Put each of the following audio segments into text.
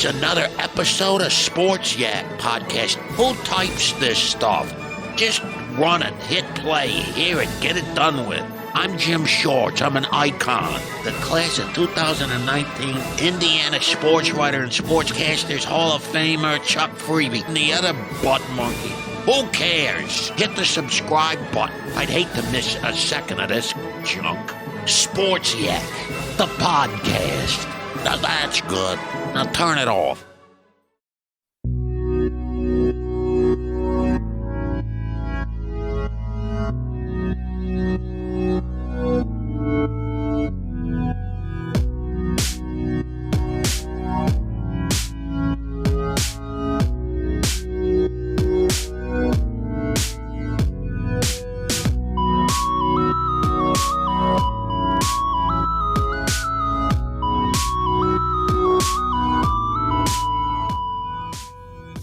It's another episode of Sports Yak Podcast. Who types this stuff? Just run it, hit play, hear it, get it done with. I'm Jim Shorts. I'm an icon. The class of 2019 Indiana sports writer and sportscasters Hall of Famer Chuck Freebie and the other butt monkey. Who cares? Hit the subscribe button. I'd hate to miss a second of this junk. Sports Yak, the podcast. Now that's good. Now turn it off.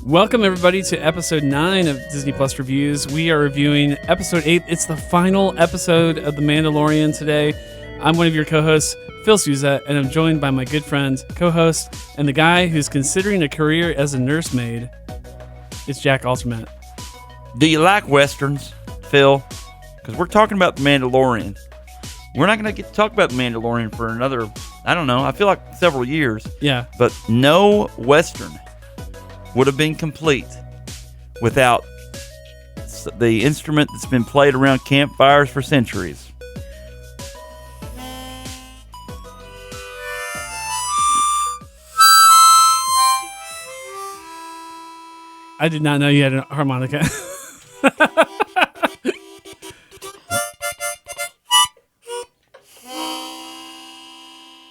Welcome, everybody, to episode 9 of Disney Plus Reviews. We are reviewing episode 8. It's the final episode of The Mandalorian today. I'm one of your co-hosts, Phil Souza, and I'm joined by my good friend, co-host, and the guy who's considering a career as a nursemaid. It's Jack Altermat. Do you like Westerns, Phil? Because we're talking about The Mandalorian. We're not going to get to talk about The Mandalorian for another, I don't know, I feel like several years. Yeah. But no Western would have been complete without the instrument that's been played around campfires for centuries. I did not know you had a harmonica.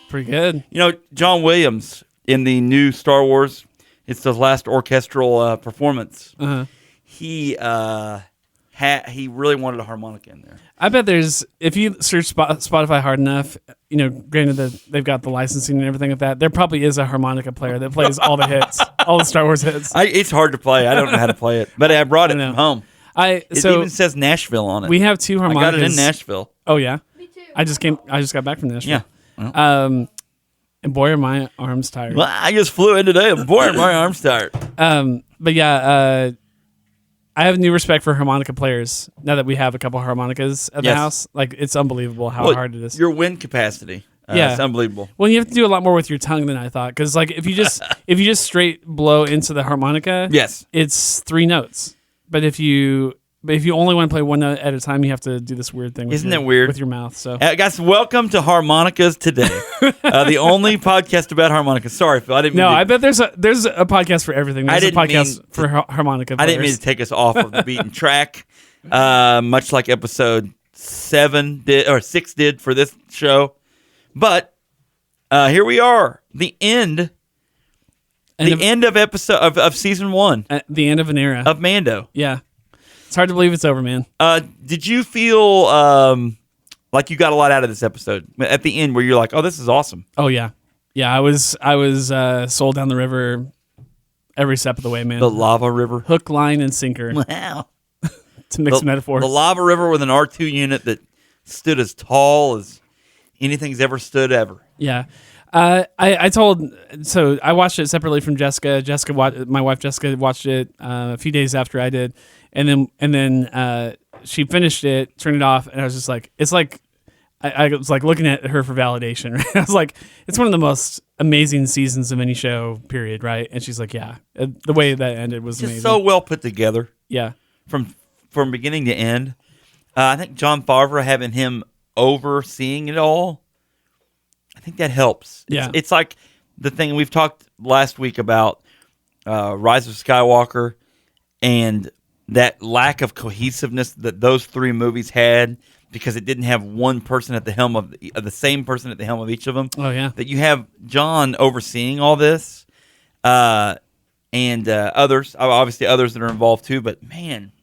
Pretty good. You know, John Williams in the new Star Wars, it's the last orchestral performance. Uh-huh. He really wanted a harmonica in there. I bet there's, if you search Spotify hard enough, you know, granted that they've got the licensing and everything like that, there probably is a harmonica player that plays all the hits, all the Star Wars hits. It's hard to play. I don't know how to play it, but I brought it from home. It even says Nashville on it. We have two harmonicas. I got it in Nashville. Oh yeah, Me too. I just got back from Nashville. Yeah. Well. And boy, are my arms tired. Well, I just flew in today, and boy, are my arms tired. But yeah, I have new respect for harmonica players now that we have a couple harmonicas at the house. Like, it's unbelievable how hard it is. Your wind capacity, it's unbelievable. Well, you have to do a lot more with your tongue than I thought, because like if you just straight blow into the harmonica, yes, it's 3 notes. But if you only want to play one note at a time, you have to do this weird thing. Isn't that weird? With your mouth. So, guys, welcome to Harmonicas Today, the only podcast about harmonicas. Sorry, Phil, I didn't mean No, to, I bet there's a podcast for everything. There's a podcast for harmonica players. I didn't mean to take us off of the beaten track, much like episode 6 did for this show. But here we are, the end of episode of season 1, at the end of an era of Mando. Yeah. It's hard to believe it's over, man. Did you feel like you got a lot out of this episode at the end, where you're like, "Oh, this is awesome"? Oh yeah, yeah. I was sold down the river every step of the way, man. The lava river, hook, line, and sinker. Wow, to mix metaphors. The lava river with an R2 unit that stood as tall as anything's ever stood ever. Yeah. I watched it separately from Jessica. My wife Jessica watched it a few days after I did, and then she finished it, turned it off, and I was just like, it's like I was like looking at her for validation. Right? I was like, it's one of the most amazing seasons of any show, period. Right? And she's like, yeah, the way that ended was just amazing. So well put together. Yeah, from beginning to end. I think Jon Favreau, having him overseeing it all, I think that helps. It's like the thing we've talked last week about Rise of Skywalker and that lack of cohesiveness that those 3 movies had, because it didn't have one person at the helm of the same person at the helm of each of them. Oh yeah, that you have John overseeing all this, and others, obviously others that are involved too. But man,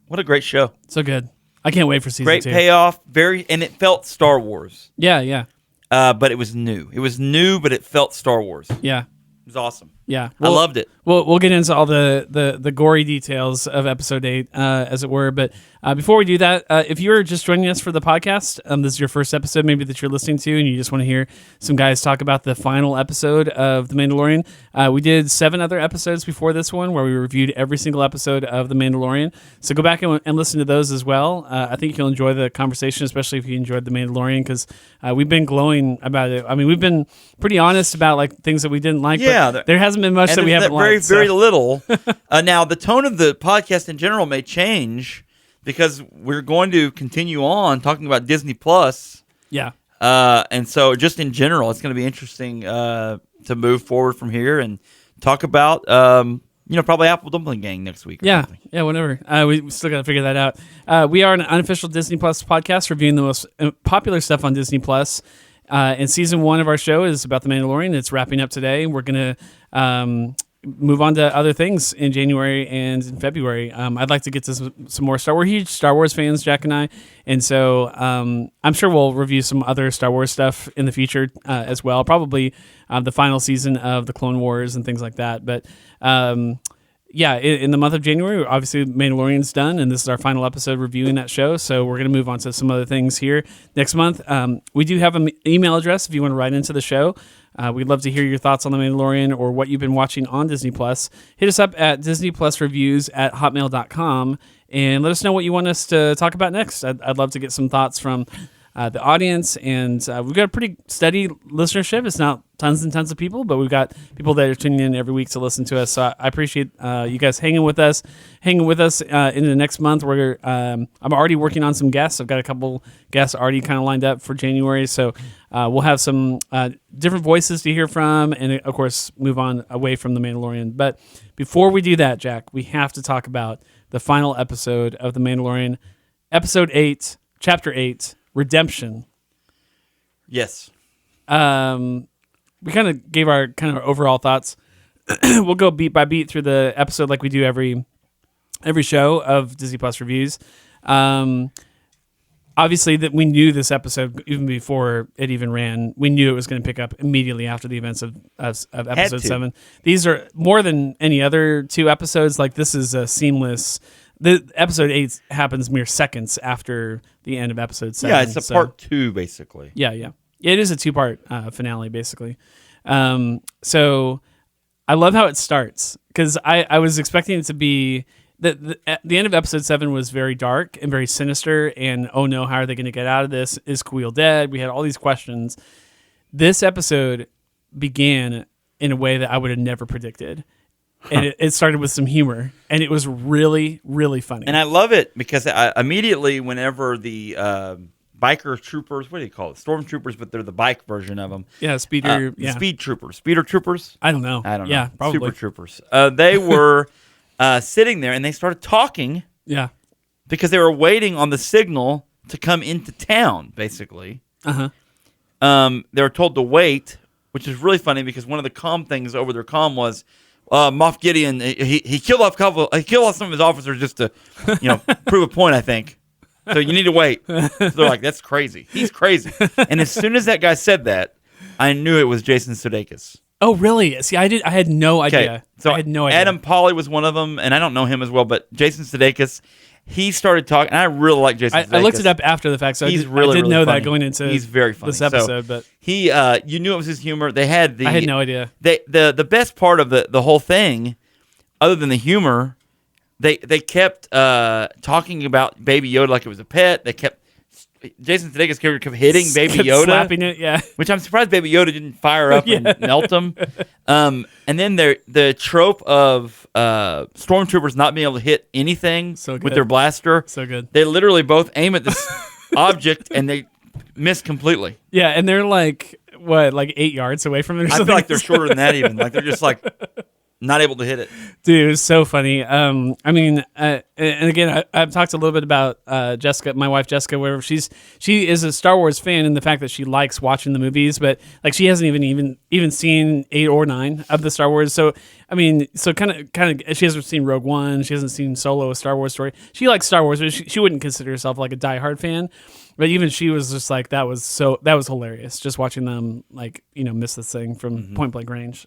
what a great show! So good. I can't wait for season 2. Great payoff, and it felt Star Wars. Yeah. But it was new. It was new, but it felt Star Wars. Yeah. It was awesome. Yeah, I loved it. We'll get into all the gory details of episode 8, as it were. But before we do that, if you're just joining us for the podcast, this is your first episode maybe that you're listening to, and you just want to hear some guys talk about the final episode of The Mandalorian. We did 7 other episodes before this one where we reviewed every single episode of The Mandalorian. So go back and listen to those as well. I think you'll enjoy the conversation, especially if you enjoyed The Mandalorian, because we've been glowing about it. I mean, we've been pretty honest about like things that we didn't like. Yeah, but there hasn't been much that we haven't liked. Very little. Now, the tone of the podcast in general may change because we're going to continue on talking about Disney Plus. Yeah. And so just in general, it's going to be interesting to move forward from here and talk about, probably Apple Dumpling Gang next week. Yeah, whatever. We still got to figure that out. We are an unofficial Disney Plus podcast reviewing the most popular stuff on Disney Plus. And season 1 of our show is about The Mandalorian. It's wrapping up today. We're going to move on to other things in January and in February. I'd like to get to some more Star Wars. We're huge Star Wars fans, Jack and I. And so I'm sure we'll review some other Star Wars stuff in the future as well. Probably the final season of the Clone Wars and things like that. But in the month of January, obviously Mandalorian's done, and this is our final episode reviewing that show. So we're going to move on to some other things here next month. We do have an email address if you want to write into the show. We'd love to hear your thoughts on The Mandalorian or what you've been watching on Disney Plus. Hit us up at disneyplusreviews@hotmail.com and let us know what you want us to talk about next. I'd love to get some thoughts from the audience, and we've got a pretty steady listenership. It's not tons and tons of people, but we've got people that are tuning in every week to listen to us. So I appreciate you guys hanging with us into the next month. I'm already working on some guests. I've got a couple guests already kind of lined up for January. So we'll have some different voices to hear from, and of course move on away from The Mandalorian. But before we do that, Jack, we have to talk about the final episode of The Mandalorian, episode 8, chapter 8, Redemption. Yes. We kind of gave our overall thoughts. We'll go beat by beat through the episode like we do every show of Disney Plus Reviews. Obviously, that we knew this episode even before it even ran. We knew it was going to pick up immediately after the events of episode 7. These are more than any other 2 episodes. Like, this is a seamless. The episode 8 happens mere seconds after the end of episode 7. Yeah, it's a part 2, basically. Yeah. It is a 2-part finale, basically. So I love how it starts, because I was expecting it to be... The end of episode 7 was very dark and very sinister, and oh no, how are they going to get out of this? Is Kuiil dead? We had all these questions. This episode began in a way that I would have never predicted. And it started with some humor, and it was really, really funny. And I love it because immediately whenever the biker troopers, what do you call it? Stormtroopers, but they're the bike version of them. Yeah, speeder troopers. Speeder troopers? I don't know. Yeah, probably. Super troopers. They were sitting there, and they started talking. Yeah. Because they were waiting on the signal to come into town, basically. Uh-huh. They were told to wait, which is really funny because one of the comm things over their comm was Moff Gideon. He killed off some of his officers just to, prove a point, I think. So you need to wait. So they're like, that's crazy. He's crazy. And as soon as that guy said that, I knew it was Jason Sudeikis. Oh, really? See, I had no idea. Okay, so I had no idea. Adam Pally was one of them, and I don't know him as well, but Jason Sudeikis, he started talking, and I really like Jason Sudeikis. I looked it up after the fact, so I didn't know that going into he's very funny. This episode. But he, you knew it was his humor. I had no idea. The best part of the whole thing, other than the humor, they kept talking about Baby Yoda like it was a pet. They kept Jason Sudeikis' character kept hitting Baby Yoda, slapping it. Yeah, which I'm surprised Baby Yoda didn't fire up and melt him. And then the trope of stormtroopers not being able to hit anything with their blaster. So good. They literally both aim at this object and they miss completely. Yeah, and they're like 8 yards away from it or something? I feel like they're shorter than that even. Like they're just like not able to hit it. Dude, it was so funny. And again, I've talked a little bit about Jessica, my wife Jessica, where she is a Star Wars fan in the fact that she likes watching the movies, but like she hasn't even seen 8 or 9 of the Star Wars. So kind of, she hasn't seen Rogue One. She hasn't seen Solo, a Star Wars story. She likes Star Wars, but she wouldn't consider herself like a diehard fan. But even she was just like, that was hilarious, just watching them miss this thing from point blank range.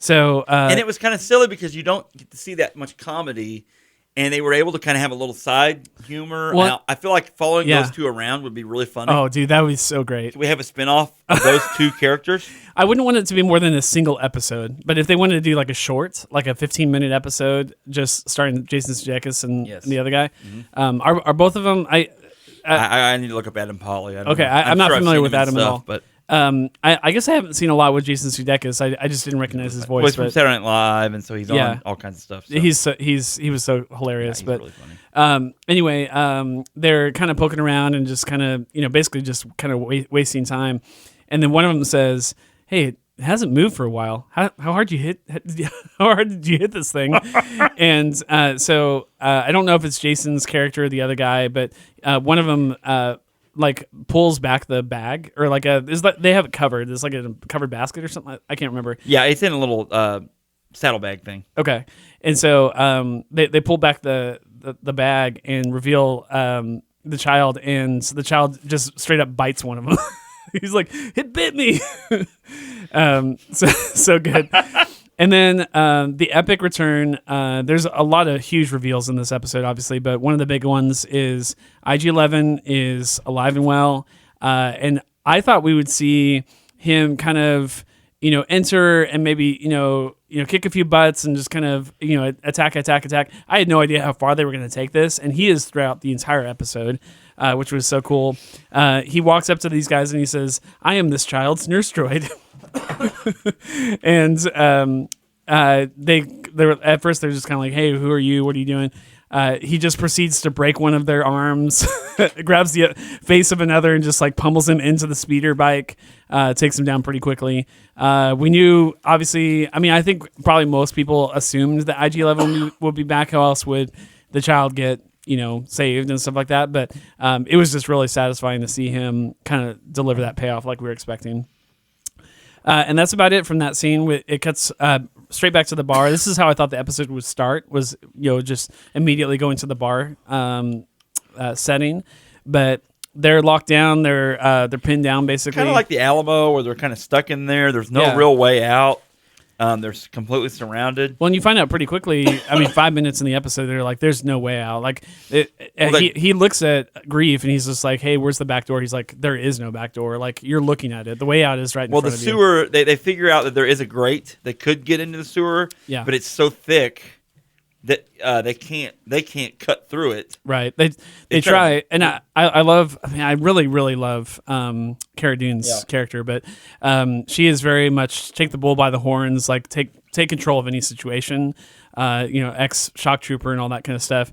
So and it was kind of silly because you don't get to see that much comedy. And they were able to kind of have a little side humor. Well, now, I feel like following those two around would be really funny. Oh, dude, that would be so great. Do we have a spinoff of those two characters? I wouldn't want it to be more than a single episode, but if they wanted to do like a short, like a 15-minute episode, just starring Jason Sudeikis and the other guy, are both of them? I need to look up Adam Pally. I'm not familiar with Adam at all. But I guess I haven't seen a lot with Jason Sudeikis. I just didn't recognize his voice. Well, he's from Saturday Night Live, and so he's on all kinds of stuff. So. He was so hilarious. He's but really funny. Anyway, they're kind of poking around and just kind of basically just kind of wasting time. And then one of them says, "Hey, it hasn't moved for a while. How hard did you hit this thing?" And so I don't know if it's Jason's character or the other guy, but one of them like pulls back the bag, or like they have it covered. There's like a covered basket or something. I can't remember. Yeah, it's in a little saddlebag thing. Okay, and so they pull back the bag and reveal the child, and the child just straight up bites one of them. He's like, "It bit me." So good. And then the epic return. There's a lot of huge reveals in this episode, obviously, but one of the big ones is IG-11 is alive and well. And I thought we would see him kind of, enter and maybe, kick a few butts and just kind of, attack. I had no idea how far they were going to take this, and he is throughout the entire episode, which was so cool. He walks up to these guys and he says, "I am this child's nurse droid." And they're at first they're just kind of like, "Hey, who are you? What are you doing?" He just proceeds to break one of their arms, grabs the face of another, and just like pummels him into the speeder bike. Takes him down pretty quickly. We knew, obviously. I mean, I think probably most people assumed that IG-11 would be back. How else would the child get saved and stuff like that? But it was just really satisfying to see him kind of deliver that payoff like we were expecting. And that's about it from that scene. It cuts straight back to the bar. This is how I thought the episode would start, was just immediately going to the bar setting. But they're locked down. They're pinned down, basically. Kind of like the Alamo, where they're kind of stuck in there. There's no real way out. They're completely surrounded. Well, and you find out pretty quickly. I mean, 5 minutes in the episode, they're like, "There's no way out." Like, he looks at Grief and he's just like, "Hey, where's the back door?" He's like, "There is no back door. Like, you're looking at it. The way out is right in front of you." Well, the sewer, they figure out that there is a grate that could get into the sewer, but it's so thick that they can't cut through it. Right. They try, and I love. I mean, I really love Cara Dune's character, but she is very much take the bull by the horns, like take control of any situation. Ex shock trooper and all that kind of stuff.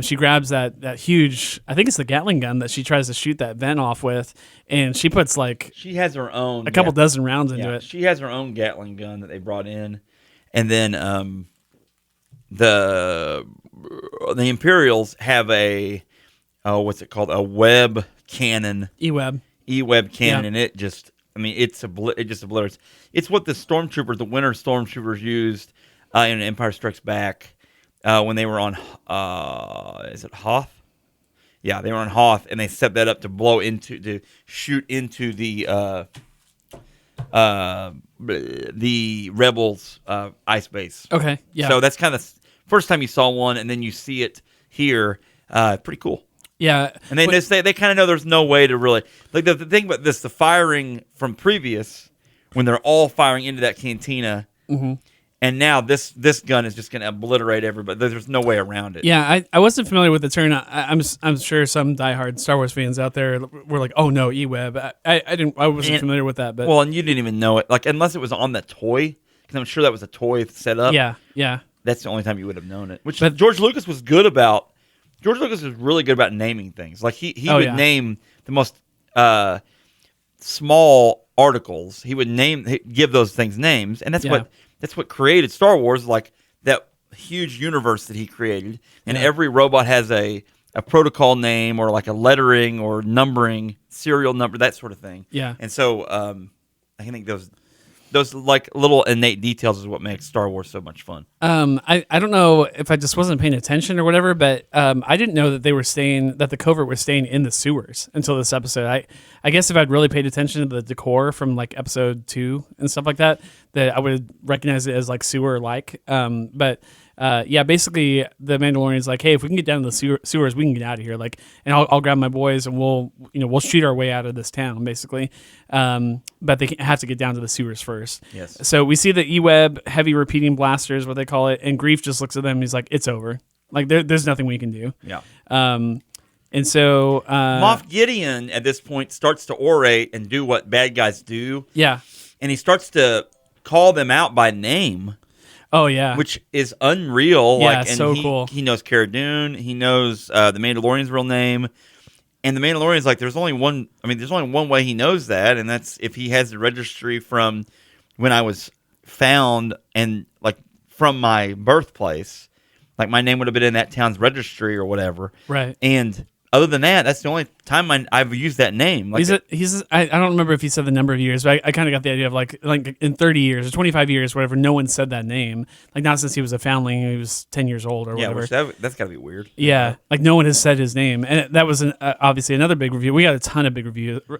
She grabs that huge, I think it's the Gatling gun that she tries to shoot that vent off with, and she puts she has her own a couple dozen rounds into it. She has her own Gatling gun that they brought in, and then the Imperials have a what's it called, a web cannon, E-web cannon, and it just it just obliterates. It's what the winter stormtroopers used in Empire Strikes Back when they were on is it Hoth? Yeah, they were on Hoth, and they set that up to shoot into the rebels ice base. Okay, yeah. So that's kind of the first time you saw one, and then you see it here. Pretty cool. Yeah, and they kind of know there's no way to really like the thing about this. The firing from previous, when they're all firing into that cantina, and now this gun is just going to obliterate everybody. There's no way around it. Yeah, I wasn't familiar with the term. I'm sure some diehard Star Wars fans out there were like, "Oh no, E-web." I wasn't familiar with that. But well, and you didn't even know it, like unless it was on that toy, because I'm sure that was a toy set up. Yeah. That's the only time you would have known it. But George Lucas was good about. George Lucas was really good about naming things. Like he would name the most small articles. He would give those things names, and that's what created Star Wars. Like that huge universe that he created, and every robot has a protocol name or like a lettering or numbering, serial number, that sort of thing. Yeah, and so I think those like little innate details is what makes Star Wars so much fun. I don't know if I just wasn't paying attention or whatever, but I didn't know that that the covert was staying in the sewers until this episode. I guess if I'd really paid attention to the decor from like episode 2 and stuff like that, that I would recognize it as like sewer-like. But basically the Mandalorian's like, hey, if we can get down to the sewers, we can get out of here. Like, and I'll grab my boys and we'll shoot our way out of this town, basically. But they have to get down to the sewers first. Yes. So we see the E-Web heavy repeating blasters, what they call it, and Grief just looks at them and he's like, it's over. Like there's nothing we can do. Yeah. And so Moff Gideon at this point starts to orate and do what bad guys do. Yeah. And he starts to call them out by name. Oh yeah. Which is unreal. Yeah, so cool. He knows Cara Dune. He knows the Mandalorian's real name. And the Mandalorian's like, there's only one way he knows that, and that's if he has the registry from when I was found and like from my birthplace. Like my name would have been in that town's registry or whatever. Right. And other than that, that's the only time I've used that name. Like I don't remember if he said the number of years, but I kind of got the idea of like in 30 years or 25 years, whatever, no one said that name. Like not since he was a foundling, he was 10 years old or whatever. That's got to be weird. Yeah, like no one has said his name. And that was obviously another big reveal. We got a ton of big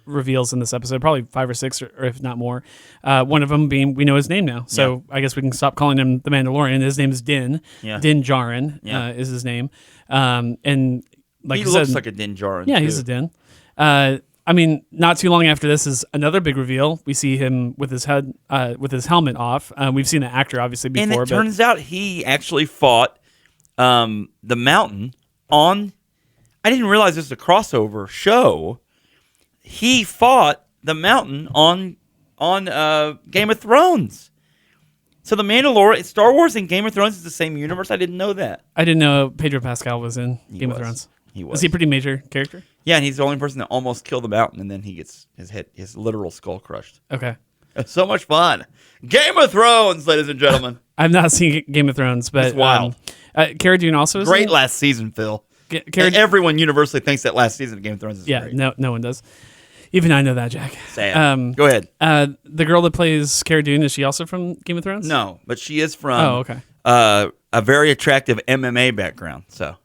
reveals in this episode, probably 5 or 6 or if not more. One of them being we know his name now. So I guess we can stop calling him the Mandalorian. His name is Din. Yeah. Din Djarin is his name. And like he looks like a Din Djarin. Yeah, he's a Din. I mean, not too long after this is another big reveal. We see him with his head, with his helmet off. We've seen the actor obviously before, and it turns out he actually fought the Mountain on. I didn't realize this was a crossover show. He fought the Mountain on Game of Thrones. So the Mandalorian, Star Wars and Game of Thrones is the same universe. I didn't know that. I didn't know Pedro Pascal was in Game of Thrones. He was. Was he a pretty major character? Yeah, and he's the only person that almost killed the Mountain, and then he gets his literal skull crushed. Okay. It's so much fun. Game of Thrones, ladies and gentlemen. I've not seen Game of Thrones, but it's wild. Cara Dune also is great last season, Phil. And everyone universally thinks that last season of Game of Thrones is great. Yeah, no one does. Even I know that, Jack. Sad. Go ahead. The girl that plays Cara Dune, is she also from Game of Thrones? No, but she is from okay. A very attractive MMA background. So.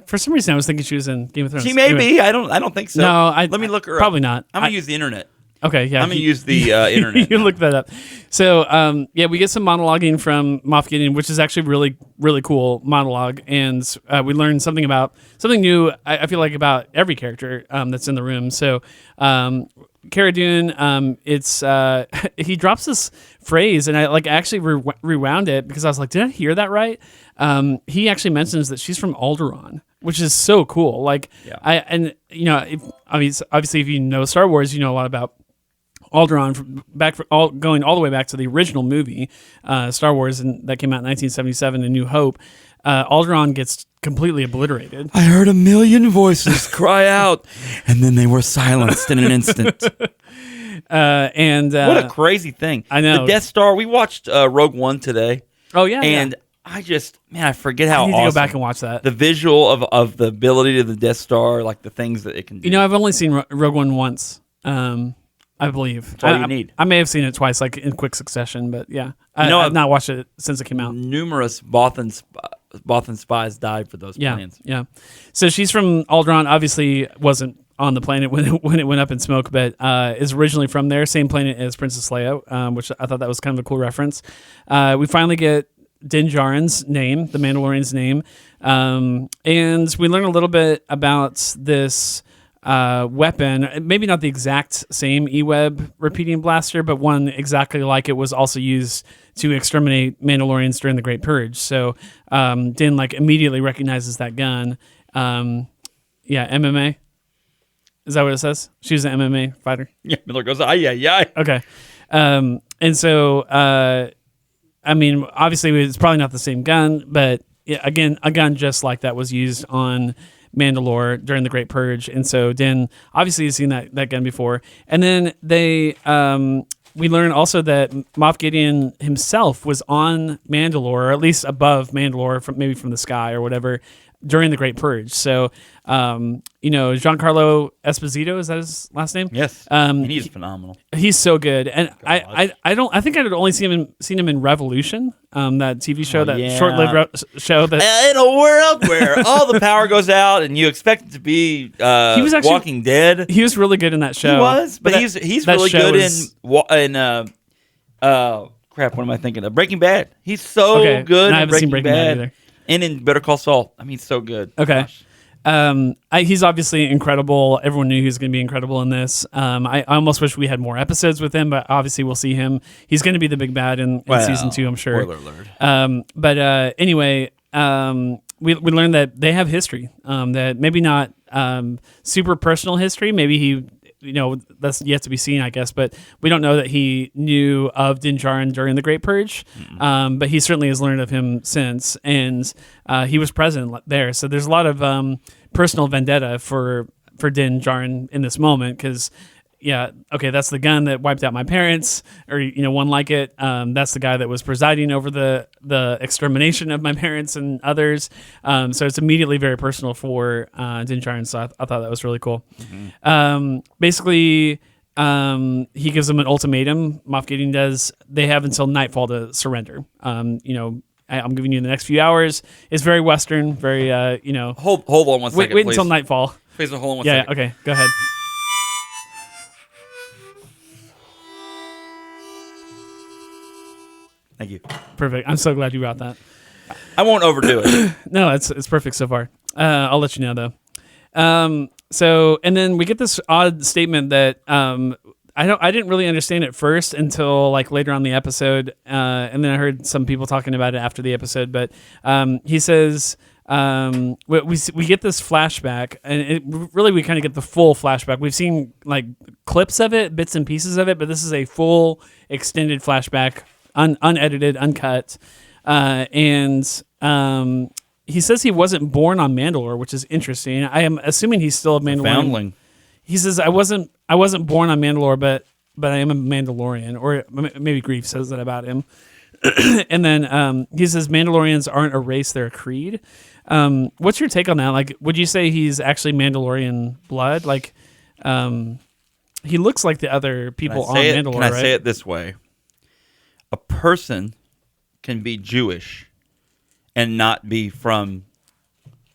For some reason I was thinking she was in Game of Thrones. She may be. I don't think so. No, let me look her probably up. not. I'm gonna use the internet. Okay, yeah. I'm gonna use the internet. You look that up. So, we get some monologuing from Moff Gideon, which is actually really, really cool monologue, and we learn something new. I feel like about every character that's in the room. So, Cara Dune, he drops this phrase, and I actually rewound it because I was like, did I hear that right? He actually mentions that she's from Alderaan, which is so cool. Obviously, if you know Star Wars, you know a lot about Alderaan going all the way back to the original movie, Star Wars, and that came out in 1977, A New Hope. Alderaan gets completely obliterated. I heard a million voices cry out, and then they were silenced in an instant. What a crazy thing! I know. The Death Star. We watched Rogue One today. Oh yeah, and I forget how I need awesome. to go back and watch that. The visual of the ability of the Death Star, like the things that it can do. I've only seen Rogue One once. I believe. That's all you need. I may have seen it twice, like in quick succession, but yeah. I've not watched it since it came out. Numerous Bothan spies died for those plans. Yeah. So she's from Alderaan. Obviously wasn't on the planet when it went up in smoke, but is originally from there. Same planet as Princess Leia, which I thought that was kind of a cool reference. We finally get Din Djarin's name, the Mandalorian's name, and we learn a little bit about this weapon, maybe not the exact same E-Web repeating blaster, but one exactly like it was also used to exterminate Mandalorians during the Great Purge. So Din immediately recognizes that gun. MMA. Is that what it says? She was an MMA fighter? Yeah, Miller goes, yeah. Okay. And so, obviously it's probably not the same gun, but again, a gun just like that was used on Mandalore during the Great Purge, and so Din obviously has seen that gun before. And then we learn also that Moff Gideon himself was on Mandalore, or at least above Mandalore, from the sky or whatever, during the Great Purge. So, Giancarlo Esposito, is that his last name? Yes. And he's phenomenal. He's so good. And I think I'd only seen him in Revolution, that TV show, short-lived show that in a world where all the power goes out and you expect it to be he was actually, Walking Dead. He was really good in that show. He was, but he's really good in Crap, what am I thinking of? Breaking Bad. He's so good I in haven't seen Breaking Bad either. And in Better Call Saul. I mean, so good. Okay. Gosh. He's obviously incredible. Everyone knew he was going to be incredible in this. I almost wish we had more episodes with him, but obviously we'll see him. He's going to be the big bad in season 2, I'm sure. Spoiler alert. Anyway, we learned that they have history. That maybe not super personal history. Maybe he, that's yet to be seen, I guess. But we don't know that he knew of Din Djarin during the Great Purge. But he certainly has learned of him since, and he was present there. So there's a lot of personal vendetta for Din Djarin in this moment because. Yeah, okay, that's the gun that wiped out my parents, or one like it. That's the guy that was presiding over the extermination of my parents and others. So it's immediately very personal for Din Djarin. So I thought that was really cool. Basically, he gives them an ultimatum. Moff Gideon does. They have until nightfall to surrender. I'm giving you the next few hours. It's very Western, very Hold on one second. Wait until nightfall. Please hold on one second. second. Yeah. Okay. Go ahead. Thank you. Perfect. I'm so glad you brought that. I won't overdo it. No, it's perfect so far. I'll let you know though. So and then we get this odd statement that I didn't really understand at first until like later on in the episode, and then I heard some people talking about it after the episode. But he says we get this flashback, and we kind of get the full flashback. We've seen like clips of it, bits and pieces of it, but this is a full extended flashback. Unedited, uncut, and he says he wasn't born on Mandalore, which is interesting. I am assuming he's still a Mandalorian. Foundling. He says I wasn't born on Mandalore, but I am a Mandalorian, or maybe Grief says that about him. And then he says Mandalorians aren't a race; they're a creed. What's your take on that? Like, would you say he's actually Mandalorian blood? Like, he looks like the other people on Mandalore. Can I say it this way? A person can be Jewish and not be from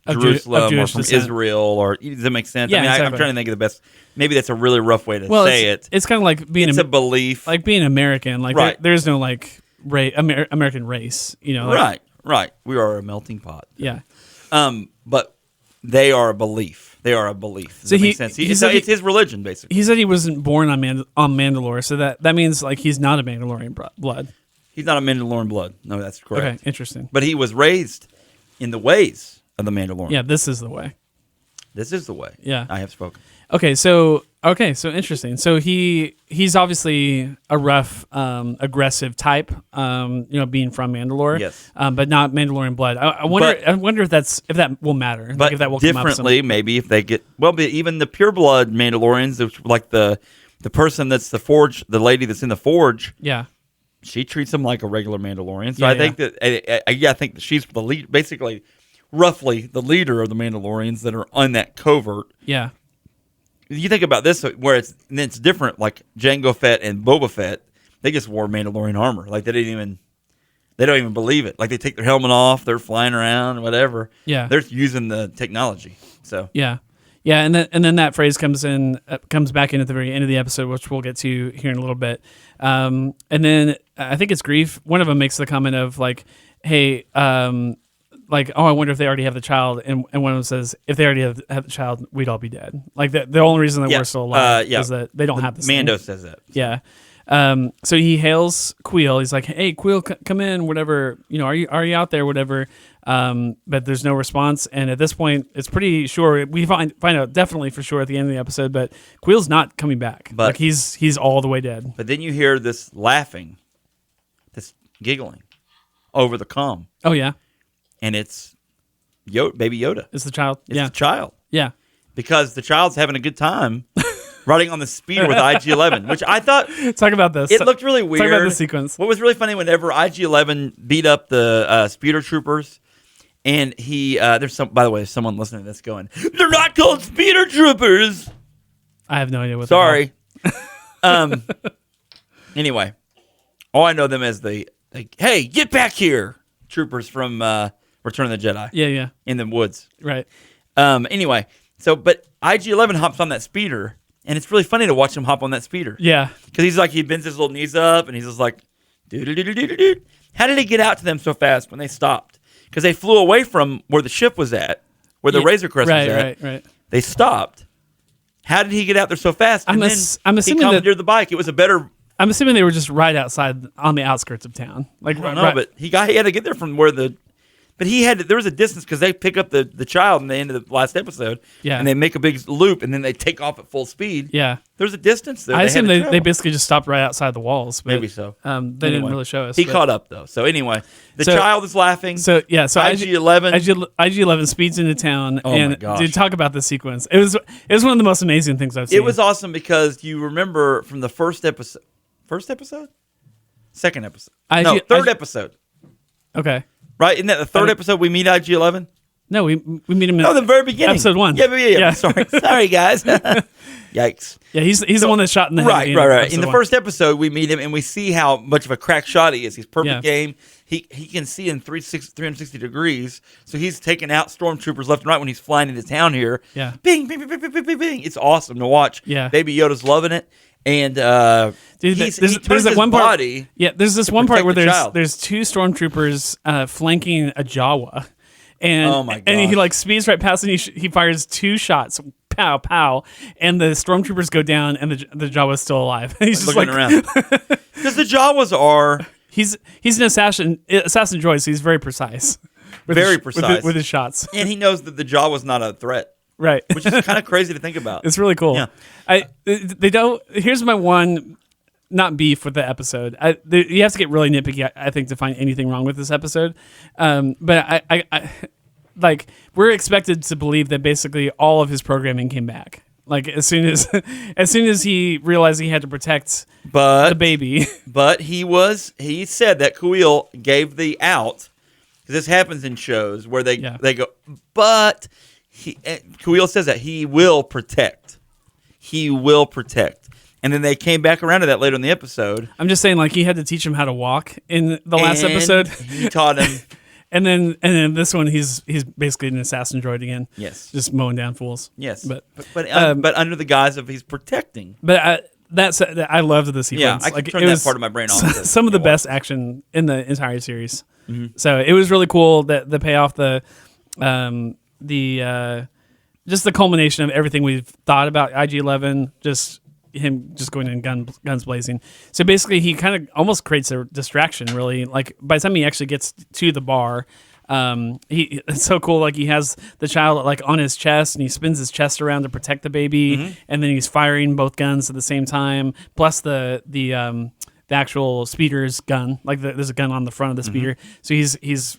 Jerusalem or from descent. Israel, or does that make sense? Yeah, I mean, exactly. I'm trying to think of the best. Maybe that's a really rough way to say it. It's kind of like being a belief, like being American. Like right. There's no like American race. Like, right. We are a melting pot. Yeah. But they are a belief. They are a belief. Does that make sense? It's his religion, basically. He said he wasn't born on Mandalore, so that means like he's not a Mandalorian blood. He's not a Mandalorian blood. No, that's correct. Okay, interesting. But he was raised in the ways of the Mandalorian. Yeah, this is the way. This is the way. Yeah. I have spoken. Okay, so interesting. So he's obviously a rough, aggressive type. Being from Mandalore. Yes. But not Mandalorian blood. I wonder if that will matter. But if that will differently, maybe if they get but even the pure blood Mandalorians, like the person that's the forge, the lady that's in the forge. Yeah. She treats him like a regular Mandalorian. So I think that I think that she's the lead, basically, roughly the leader of the Mandalorians that are on that covert. Yeah. You think about this, where it's different. Like Jango Fett and Boba Fett, they just wore Mandalorian armor. Like they don't even believe it. Like they take their helmet off, they're flying around, whatever. Yeah, they're using the technology. So yeah, and then that phrase comes back in at the very end of the episode, which we'll get to here in a little bit. And then I think it's Grief. One of them makes the comment of like, "Hey, like, oh, I wonder if they already have the child," and one of them says, "If they already have the child, we'd all be dead." Like the only reason that we're still alive is that they don't have this. Mando thing. says that. Yeah. So he hails Queel. He's like, "Hey, Queel, come in, whatever. Are you out there, whatever?" But there's no response. And at this point, it's pretty sure we find out definitely for sure at the end of the episode. But Queel's not coming back. But like he's all the way dead. But then you hear this laughing, this giggling over the comm. Oh yeah. And it's baby Yoda. It's the child. It's the child. Yeah. Because the child's having a good time riding on the speeder with IG-11, which I thought... Talk about this. It looked really weird. Talk about the sequence. What was really funny, whenever IG-11 beat up the speeder troopers, and there's someone listening that's going, "They're not called speeder troopers!" I have no idea what Sorry. Anyway, all I know them as "Hey, get back here!" troopers from Return of the Jedi. Yeah. In the woods. Right. Anyway, but IG-11 hops on that speeder, and it's really funny to watch him hop on that speeder. Yeah. Because he bends his little knees up, and he's just like Do-do-do-do-do-do. How did he get out to them so fast when they stopped? Because they flew away from where the ship was at, where the Razor Crest was at. Right. They stopped. How did he get out there so fast? And I'm assuming he commandeered the bike. It was a better. I'm assuming they were just right outside on the outskirts of town. Like, I don't know, but he had to get there from where the. But there was a distance because they pick up the child in the end of the last episode. Yeah. And they make a big loop and then they take off at full speed. Yeah. There's a distance there. I assume they basically just stopped right outside the walls. But, Maybe so. They didn't really show us. He caught up though. So anyway, the child is laughing. So IG-11. IG-11 speeds into town. Oh and my gosh. Dude, talk about this sequence. It was one of the most amazing things I've seen. It was awesome because you remember from the first episode? Second episode? Third episode. Okay. Right? Isn't that the third episode we meet IG-11? No, we meet him in the very beginning. Episode 1. Yeah. Sorry, guys. Yikes. Yeah, he's the one that's shot in the head. Right. In the first episode, we meet him and we see how much of a crack shot he is. He's perfect game. He can see in 360 degrees, so he's taking out stormtroopers left and right when he's flying into town here. Yeah. Bing, bing, bing, bing, bing, bing, bing. It's awesome to watch. Yeah. Baby Yoda's loving it. And dude, he there's turns that his one part. body. Yeah, there's this one part where protect the there's two stormtroopers flanking a Jawa, and Oh my and he gosh. like speeds right past and he fires two shots, pow pow, and the stormtroopers go down and the Jawa's still alive. He's just looking around because the Jawas are he's an assassin droid, so he's very precise. With his shots, and he knows that the Jawa's not a threat. Right. Which is kind of crazy to think about. It's really cool. Yeah. They don't. Here's my one, not beef with the episode. You have to get really nitpicky, I think, to find anything wrong with this episode. But I like we're expected to believe that basically all of his programming came back. Like as soon as he realized he had to protect the baby. But he said that Kuil gave the out because this happens in shows where they go, but. Kuil says that he will protect. He will protect. And then they came back around to that later in the episode. I'm just saying, like, he had to teach him how to walk in the last episode. He taught him. and then this one, he's basically an assassin droid again. Yes. Just mowing down fools. Yes. But under the guise of he's protecting. But I loved the sequence. Yeah, I could turn that part of my brain off. Some of the best action in the entire series. Mm-hmm. So it was really cool that the payoff, just the culmination of everything we've thought about IG-11, just him just going in guns blazing. So basically, he kind of almost creates a distraction. Really, like by the time he actually gets to the bar, it's so cool. Like he has the child like on his chest, and he spins his chest around to protect the baby, and then he's firing both guns at the same time. Plus the actual speeder's gun, like there's a gun on the front of the speeder. So he's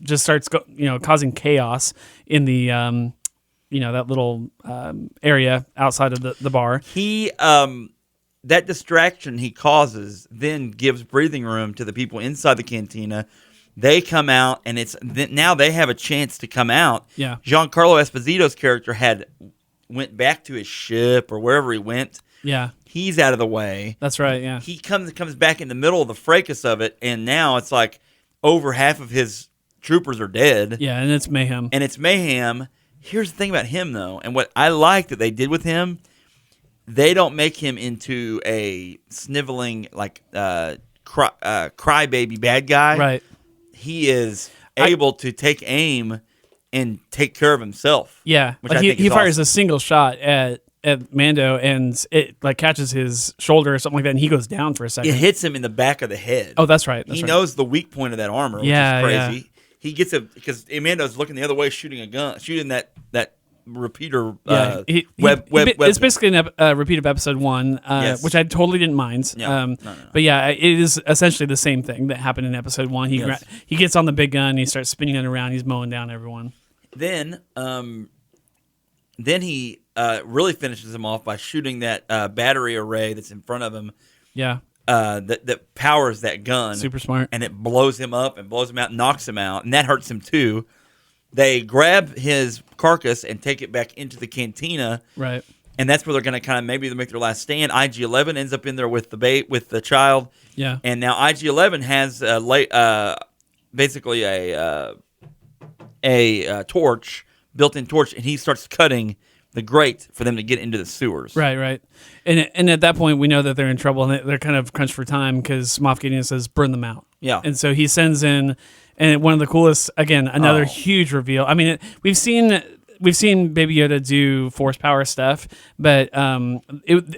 just starts causing chaos in the that little area outside of the bar. He that distraction he causes then gives breathing room to the people inside the cantina. They come out, and now they have a chance to come out. Yeah, Giancarlo Esposito's character went back to his ship or wherever he went. Yeah. He's out of the way. That's right, yeah. He comes back in the middle of the fracas of it, and now it's like over half of his troopers are dead. Yeah, and it's mayhem. Here's the thing about him, though, and what I like that they did with him, they don't make him into a sniveling, like, crybaby bad guy. Right. He is able to take aim and take care of himself. Yeah. Which he fires a single shot at Mando, and it like catches his shoulder or something like that, and he goes down for a second. It hits him in the back of the head. Oh, that's right. He knows the weak point of that armor, which is crazy. Yeah. He gets because Mando's looking the other way, shooting that repeater. It's basically a repeat of episode 1, yes. which I totally didn't mind. No. But yeah, it is essentially the same thing that happened in episode 1. He gets on the big gun, he starts spinning it around, he's mowing down everyone. Then he really finishes him off by shooting that battery array that's in front of him. Yeah. That powers that gun. Super smart. And it blows him up and blows him out and knocks him out. And that hurts him too. They grab his carcass and take it back into the cantina. Right. And that's where they're going to maybe make their last stand. IG-11 ends up in there with the child. Yeah. And now IG-11 has basically a torch, built-in torch, and he starts cutting the grate for them to get into the sewers. Right. And at that point, we know that they're in trouble, and they're kind of crunched for time because Moff Gideon says, burn them out. Yeah. And so he sends in, and one of the coolest, again, another huge reveal. I mean, we've seen Baby Yoda do force power stuff, but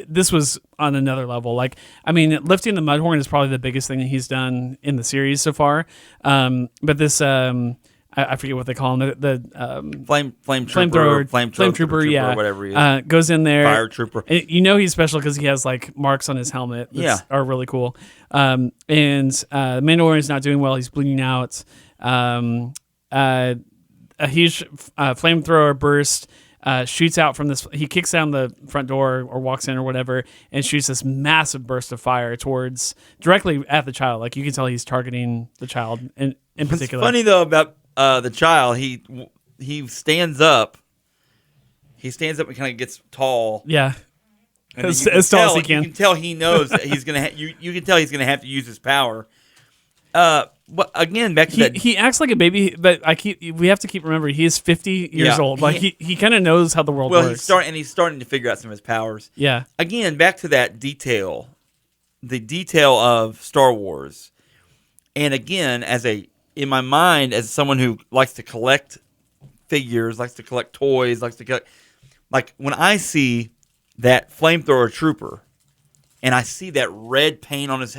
this was on another level. Like, I mean, lifting the Mudhorn is probably the biggest thing that he's done in the series so far. But this, I forget what they call him, the flame trooper, yeah, or whatever he is. Goes in there, fire trooper. And you know he's special because he has like marks on his helmet that are really cool. And Mandalorian's not doing well; he's bleeding out. A huge flamethrower burst shoots out from this. He kicks down the front door or walks in or whatever, and shoots this massive burst of fire directly at the child. Like you can tell he's targeting the child in particular. What's funny though about the child, he stands up. He stands up and kind of gets tall. Yeah, and as tall as he can. You can tell he knows that he's gonna. You can tell he's gonna have to use his power. But again, back to that. He acts like a baby, but we have to keep remembering he is 50 years old. Like he kind of knows how the world works. He's starting to figure out some of his powers. Yeah. Again, back to that detail, the detail of Star Wars, and again, in my mind, as someone who likes to collect figures, likes to collect toys, likes to collect, like when I see that flamethrower trooper. And I see that red paint on his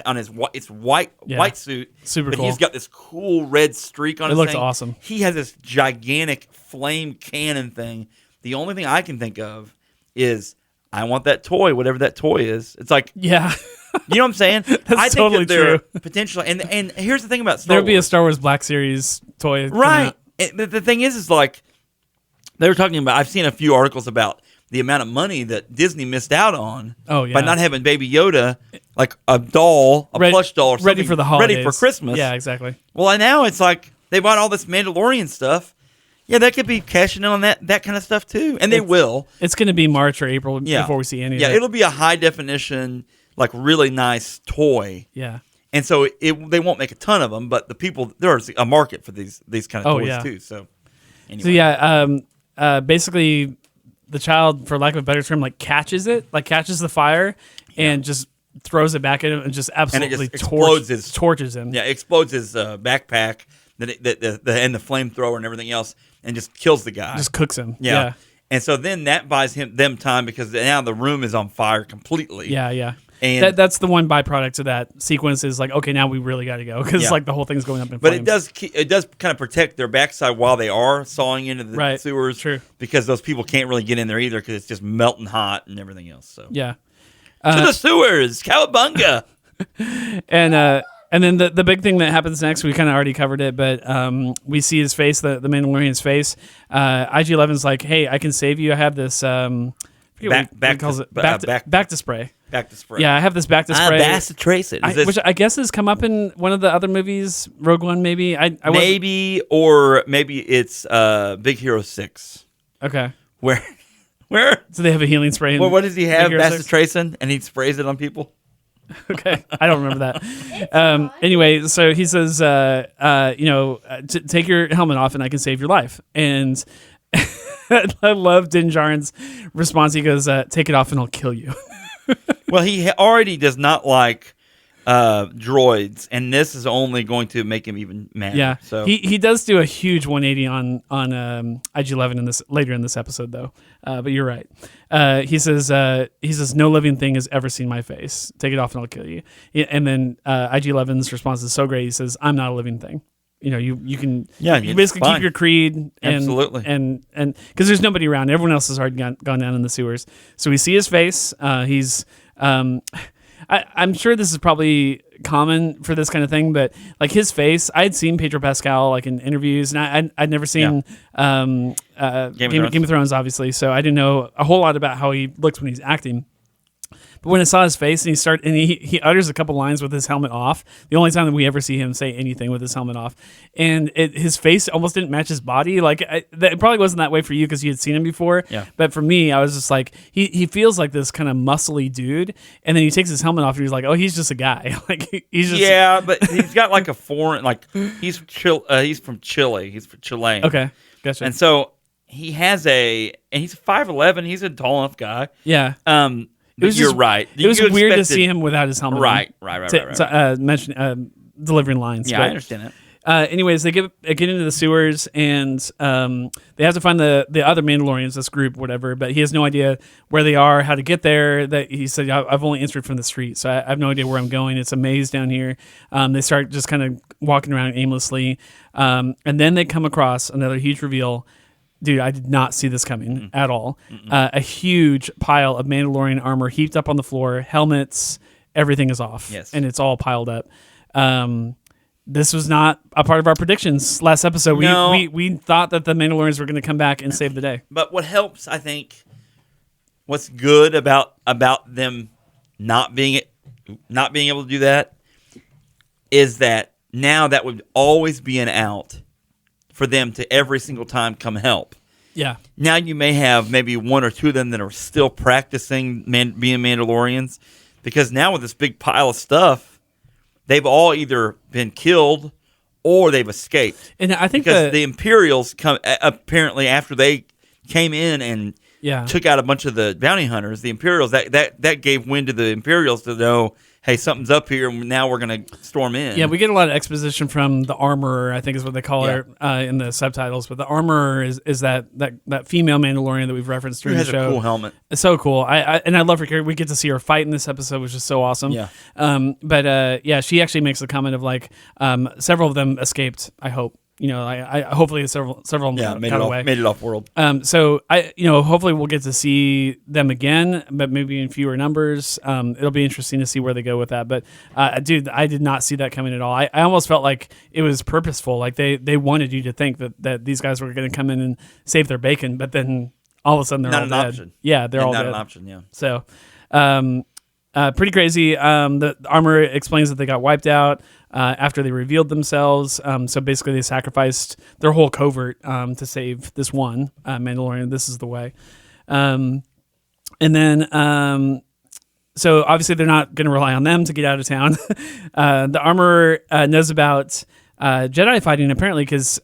it's white suit. Super but cool. He's got this cool red streak on his thing. It looks thing. awesome. He has this gigantic flame cannon thing. The only thing I can think of is I want that toy, whatever that toy is. It's like, yeah. You know what I'm saying? That's I think totally that true. Potentially, and here's the thing about Star There'd be a Wars. Star Wars Black Series toy. Right. The thing is like, they were talking about, I've seen a few articles about the amount of money that Disney missed out on by not having Baby Yoda, like a doll, plush doll, or something, ready for the holidays, ready for Christmas. Yeah, exactly. Well, and now it's like they bought all this Mandalorian stuff. Yeah, that could be cashing in on that kind of stuff too, and they will. It's going to be March or April before we see any of it. Yeah, it'll be a high definition, like really nice toy. Yeah. And so they won't make a ton of them, but there's a market for these kind of toys too. So, anyway. So yeah, basically, the child, for lack of a better term, like catches the fire and just throws it back at him and just absolutely torches him. Yeah, explodes his backpack, and the flamethrower and everything else, and just kills the guy. Just cooks him. Yeah. And so then that buys them time because now the room is on fire completely. Yeah. And that's the one byproduct of that sequence is like, okay, now we really got to go because like the whole thing's going up in but flames. it does kind of protect their backside while they are sawing into the sewers. True. Because those people can't really get in there either because it's just melting hot and everything else. So yeah. To the sewers, cowabunga. And then the big thing that happens next, we kind of already covered it, but we see his face, the Mandalorian's face. IG-11's like, hey, I can save you. I have this back to spray. Back to spray. Yeah, I have this back to spray. Back to trace it. Which I guess has come up in one of the other movies, Rogue One, maybe. Maybe it's Big Hero 6. Okay. Where? So they have a healing spray. Well, what does he have? Bacitracin, and he sprays it on people. Okay, I don't remember that. Anyway, so he says, take your helmet off, and I can save your life. And I love Din Djarin's response. He goes, "Take it off, and I'll kill you." Well, he already does not like droids, and this is only going to make him even mad. Yeah, so he does do a huge 180 on IG-11 later in this episode, though. But you're right. He says no living thing has ever seen my face. Take it off, and I'll kill you. And then IG-11's response is so great. He says, "I'm not a living thing." You know, you can basically keep your creed and absolutely and because there's nobody around. Everyone else has already gone down in the sewers. So we see his face. He's I'm sure this is probably common for this kind of thing, but like his face, I had seen Pedro Pascal like in interviews, and I'd never seen Game of Thrones, obviously, so I didn't know a whole lot about how he looks when he's acting. But when I saw his face and he utters a couple lines with his helmet off, the only time that we ever see him say anything with his helmet off, and his face almost didn't match his body. Like it probably wasn't that way for you because you had seen him before. Yeah. But for me, I was just like, he feels like this kind of muscly dude, and then he takes his helmet off and he's like, oh, he's just a guy. Like he's just but he's got like a foreign he's from Chile. He's from Chilean. Okay, gotcha. And so he has and he's 5'11". He's a tall enough guy. Yeah. You're right. It was weird to see him without his helmet. Right. Delivering lines. Yeah, but, I understand that. Anyways, they get into the sewers, and they have to find the other Mandalorians, this group, whatever. But he has no idea where they are, how to get there. That he said, I've only entered from the street, so I have no idea where I'm going. It's a maze down here. They start just kind of walking around aimlessly, and then they come across another huge reveal. Dude, I did not see this coming at all. A huge pile of Mandalorian armor heaped up on the floor, helmets, everything is off, and it's all piled up. This was not a part of our predictions last episode. We thought that the Mandalorians were going to come back and save the day. But what helps, I think, what's good about them not being able to do that is that now that would always be an out for them to every single time come help. Yeah. Now you may have maybe one or two of them that are still practicing being Mandalorians, because now with this big pile of stuff, they've all either been killed or they've escaped. And I think because the Imperials come apparently after they came in and took out a bunch of the bounty hunters. The Imperials that gave wind to the Imperials to know, hey, something's up here, and now we're going to storm in. Yeah, we get a lot of exposition from the Armorer, I think is what they call her in the subtitles. But the Armorer is that female Mandalorian that we've referenced during the show. Who has a cool helmet. It's so cool. I love her character. We get to see her fight in this episode, which is so awesome. Yeah. But she actually makes the comment of like several of them escaped, I hope. I hopefully several of them got away. Made it off world. So hopefully we'll get to see them again, but maybe in fewer numbers. It'll be interesting to see where they go with that. But dude, I did not see that coming at all. I almost felt like it was purposeful. Like they wanted you to think that these guys were going to come in and save their bacon, but then all of a sudden they're all dead. Not an option. Yeah, they're all dead. Not an option. Yeah. So. Pretty crazy. The Armor explains that they got wiped out after they revealed themselves. So basically, they sacrificed their whole covert to save this one Mandalorian. This is the way. And then, so obviously, they're not going to rely on them to get out of town. The Armor knows about Jedi fighting apparently because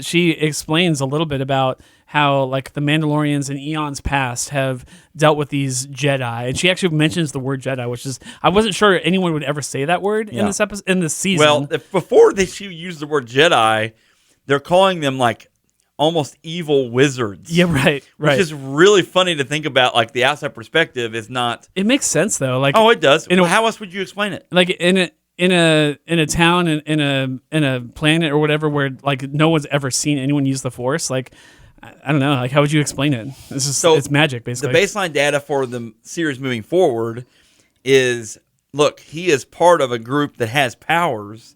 she explains a little bit about how like the Mandalorians in eons past have dealt with these Jedi, and she actually mentions the word Jedi, which is I wasn't sure anyone would ever say that word in this episode in this season. Well, before she used the word Jedi, they're calling them like almost evil wizards. Yeah, right. Which is really funny to think about. Like the outside perspective is not. It makes sense though. Like it does. How else would you explain it? Like in a town in a planet or whatever where like no one's ever seen anyone use the Force, like I don't know, like how would you explain it? It's magic basically. The baseline data for the series moving forward is look, he is part of a group that has powers,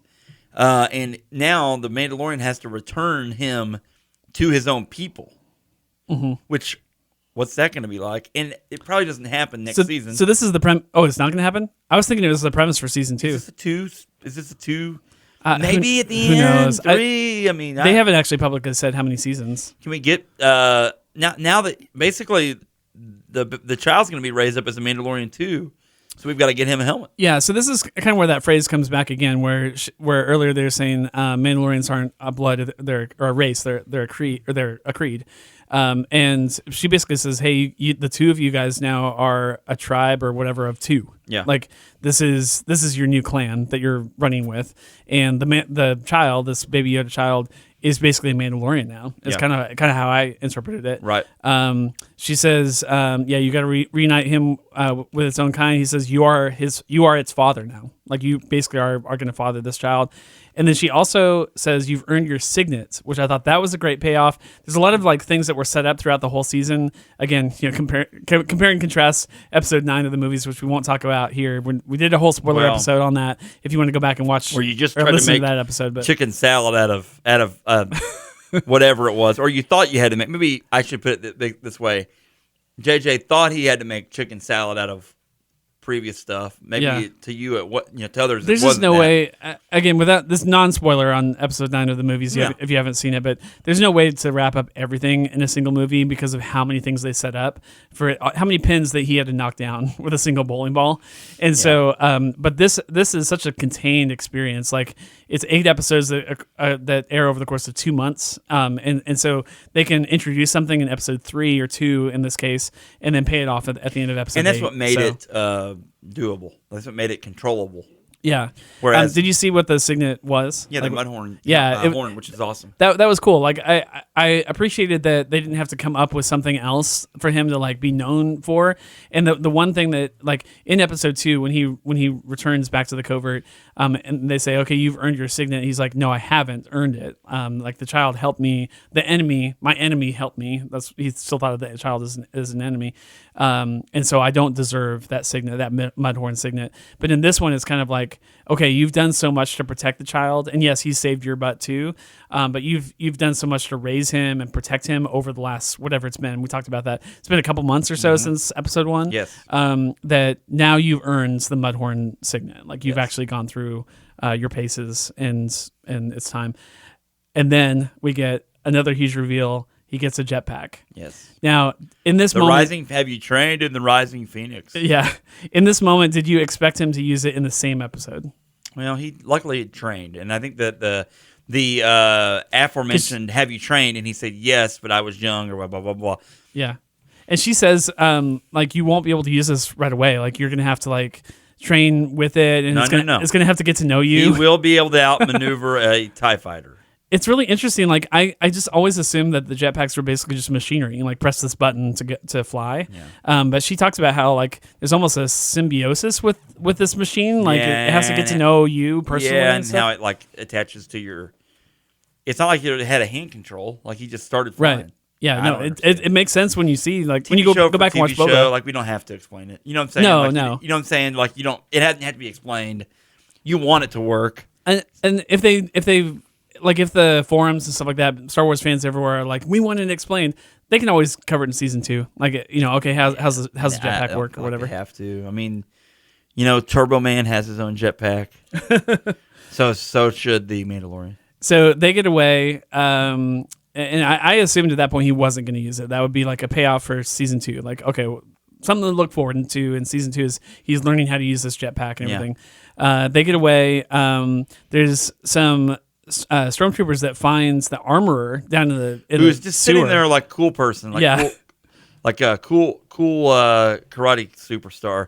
and now the Mandalorian has to return him to his own people. Which what's that going to be like? And it probably doesn't happen next season. So this is the Oh, it's not going to happen? I was thinking it was the premise for season 2. Is this a 2? Maybe at the who end. Knows? 3. I mean, they haven't actually publicly said how many seasons. Can we get now that basically the child's going to be raised up as a Mandalorian too, so we've got to get him a helmet. Yeah, so this is kind of where that phrase comes back again, where earlier they were saying Mandalorians aren't a blood, they're a race, they're a creed, or they're a creed. And she basically says, hey, the two of you guys now are a tribe or whatever of 2. Yeah. Like this is your new clan that you're running with. And the child, this baby Yoda child, is basically a Mandalorian now. It's kind of how I interpreted it. Right. She says, you got to reunite him with its own kind. He says, you are its father now. Like you basically are going to father this child. And then she also says you've earned your signet, which I thought that was a great payoff. There's a lot of like things that were set up throughout the whole season. Again, compare and contrast episode 9 of the movies, which we won't talk about here. We did a whole spoiler episode on that. If you want to go back and watch, where you just or tried listen to make that episode, but chicken salad out of whatever it was, or you thought you had to make. Maybe I should put it this way: JJ thought he had to make chicken salad out of previous stuff. Maybe to you, to others. There's just no way. Again, without this non-spoiler on episode 9 of the movies, if you haven't seen it, but there's no way to wrap up everything in a single movie because of how many things they set up for it, how many pins that he had to knock down with a single bowling ball, and so. But this is such a contained experience. Like it's 8 episodes that air over the course of 2 months, and so they can introduce something in episode 3 or 2 in this case, and then pay it off at the end of episode. And that's 8. what made it doable. That's what made it controllable. Yeah. Whereas, did you see what the signet was? Yeah, the Mudhorn. Yeah, horn, which is awesome. That was cool. Like I appreciated that they didn't have to come up with something else for him to like be known for. And the one thing that like in episode 2 when he returns back to the covert, and they say, okay, you've earned your signet. He's like, no, I haven't earned it. Like the child helped me. My enemy helped me. He still thought of the child as an enemy. And so I don't deserve that signet, that Mudhorn signet. But in this one, it's kind of like, okay, you've done so much to protect the child, and yes, he saved your butt too. But you've done so much to raise him and protect him over the last whatever it's been. We talked about that. It's been a couple months or so since episode 1. Yes. That now you've earned the Mudhorn signet. Like you've actually gone through your paces, and it's time. And then we get another huge reveal. He gets a jetpack. Yes. Now, in this moment... Have you trained in the Rising Phoenix? Yeah. In this moment, did you expect him to use it in the same episode? Well, he luckily trained. And I think that the aforementioned, have you trained? And he said, yes, but I was young, or blah, blah, blah, blah. Yeah. And she says, like, you won't be able to use this right away. Like, you're going to have to, like, train with it. And it's going to have to get to know you. He will be able to outmaneuver a TIE fighter. It's really interesting. Like I just always assumed that the jetpacks were basically just machinery. You like press this button to fly. Yeah. But she talks about how like there's almost a symbiosis with this machine. Like it has to get to know you personally. Yeah, and how it like attaches to your. It's not like it had a hand control. Like he just started flying. Right. Yeah. It makes sense when you see like when you go back and watch TV Boba. show, like we don't have to explain it. You know what I'm saying? No, like, no. You know what I'm saying? Like you don't. It hasn't had to be explained. You want it to work. And if they. Like if the forums and stuff like that, Star Wars fans everywhere are like, we want it explained. They can always cover it in season 2. Like okay, how's the jetpack work or whatever. They have to. I mean, Turbo Man has his own jetpack, so should the Mandalorian. So they get away, and I assumed at that point he wasn't going to use it. That would be like a payoff for season 2. Like okay, something to look forward to in season 2 is he's learning how to use this jetpack and everything. Yeah. They get away. There's some. Stormtroopers that finds the armorer down in the who's just sewer. Sitting there like cool person, like a cool karate superstar,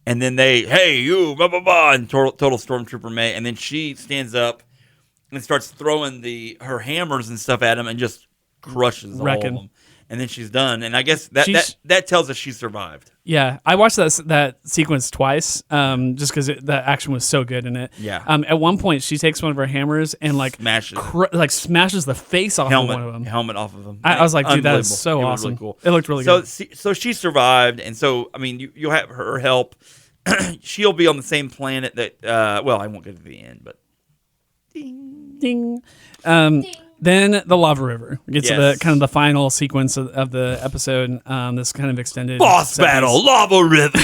and then hey you blah blah blah, and total Stormtrooper mate, and then she stands up and starts throwing her hammers and stuff at him and just crushes all of them. And then she's done, and I guess that tells us she survived. Yeah, I watched that sequence twice, just because the action was so good in it. Yeah. At one point, she takes one of her hammers and like smashes the face off of one of them. Helmet off of him. I was like, dude, that is so awesome. Really cool. It looked really good. So she survived, and so I mean, you'll have her help. She'll be on the same planet that. Well, I won't get to the end, but. Ding. Ding. Then the lava river gets to the kind of the final sequence of the episode. This kind of extended boss battle, lava river.